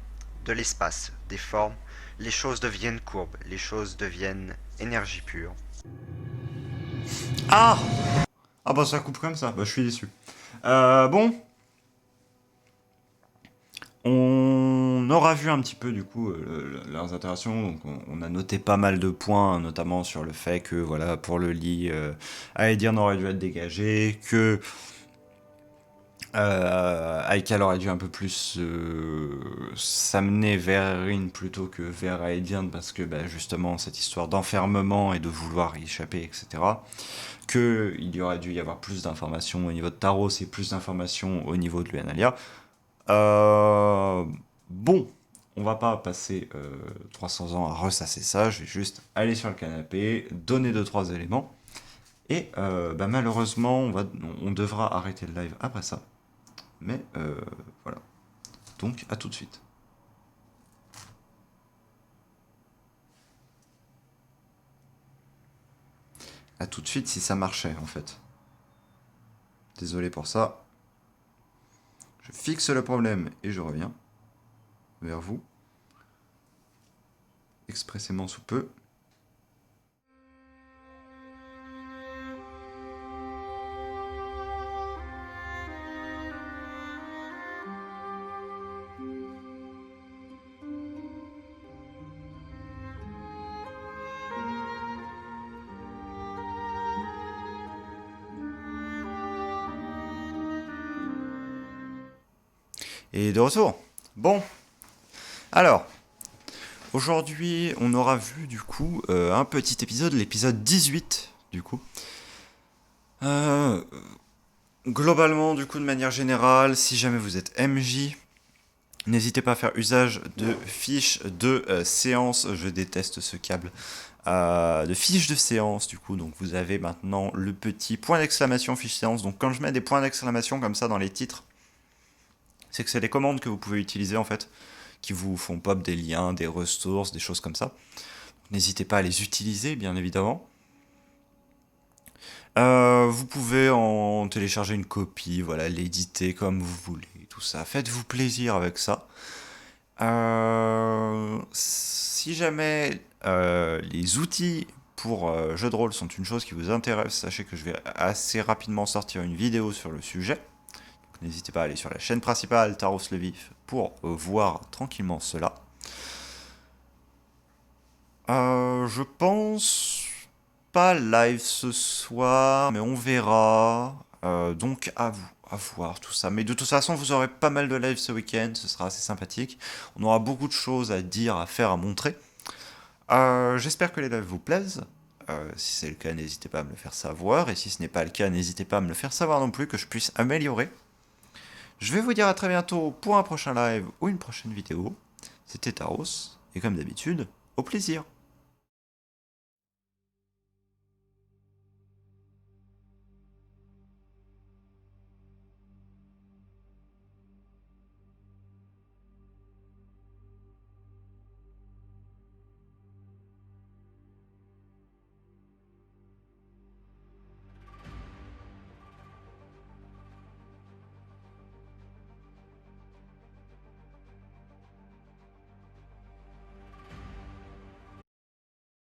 de l'espace, des formes, les choses deviennent courbes, les choses deviennent énergie pure. Ah! Ah bah ça coupe comme ça, bah je suis déçu. Bon, on aura vu un petit peu du coup leurs interactions, donc on a noté pas mal de points, notamment sur le fait que voilà pour le lit, Aedian aurait dû être dégagé, que Aikal aurait dû un peu plus s'amener vers Erin plutôt que vers Aedian parce que bah, justement cette histoire d'enfermement et de vouloir y échapper, etc. Qu'il y aurait dû y avoir plus d'informations au niveau de Taros et plus d'informations au niveau de Luanalia. Euh, bon, on va pas passer 300 ans à ressasser ça, je vais juste aller sur le canapé, donner 2-3 éléments, et bah, malheureusement, on devra arrêter le live après ça. Mais voilà. Donc, à tout de suite. À tout de suite si ça marchait, en fait. Désolé pour ça. Je fixe le problème et je reviens vers vous. Expressément sous peu. Et de retour. Bon, alors, aujourd'hui, on aura vu du coup un petit épisode, l'épisode 18 du coup. Euh, Globalement, du coup, de manière générale, si jamais vous êtes MJ, n'hésitez pas à faire usage de fiches de séance. Je déteste ce câble. De fiches de séance, du coup. Donc, vous avez maintenant le petit point d'exclamation fiche séance. Donc, quand je mets des points d'exclamation comme ça dans les titres, c'est que c'est des commandes que vous pouvez utiliser en fait, qui vous font pop des liens, des ressources, des choses comme ça. N'hésitez pas à les utiliser, bien évidemment. Vous pouvez en télécharger une copie, voilà, l'éditer comme vous voulez, tout ça. Faites-vous plaisir avec ça. Si jamais les outils pour jeux de rôle sont une chose qui vous intéresse, sachez que je vais assez rapidement sortir une vidéo sur le sujet. Donc, n'hésitez pas à aller sur la chaîne principale Taros le Vif pour voir tranquillement cela. Je pense pas live ce soir, mais on verra. Donc à vous, à voir tout ça. Mais de toute façon, vous aurez pas mal de live ce week-end, ce sera assez sympathique. On aura beaucoup de choses à dire, à faire, à montrer. J'espère que les lives vous plaisent. Si c'est le cas, n'hésitez pas à me le faire savoir. Et si ce n'est pas le cas, n'hésitez pas à me le faire savoir non plus, que je puisse améliorer. Je vais vous dire à très bientôt pour un prochain live ou une prochaine vidéo. C'était Taros, et comme d'habitude, au plaisir.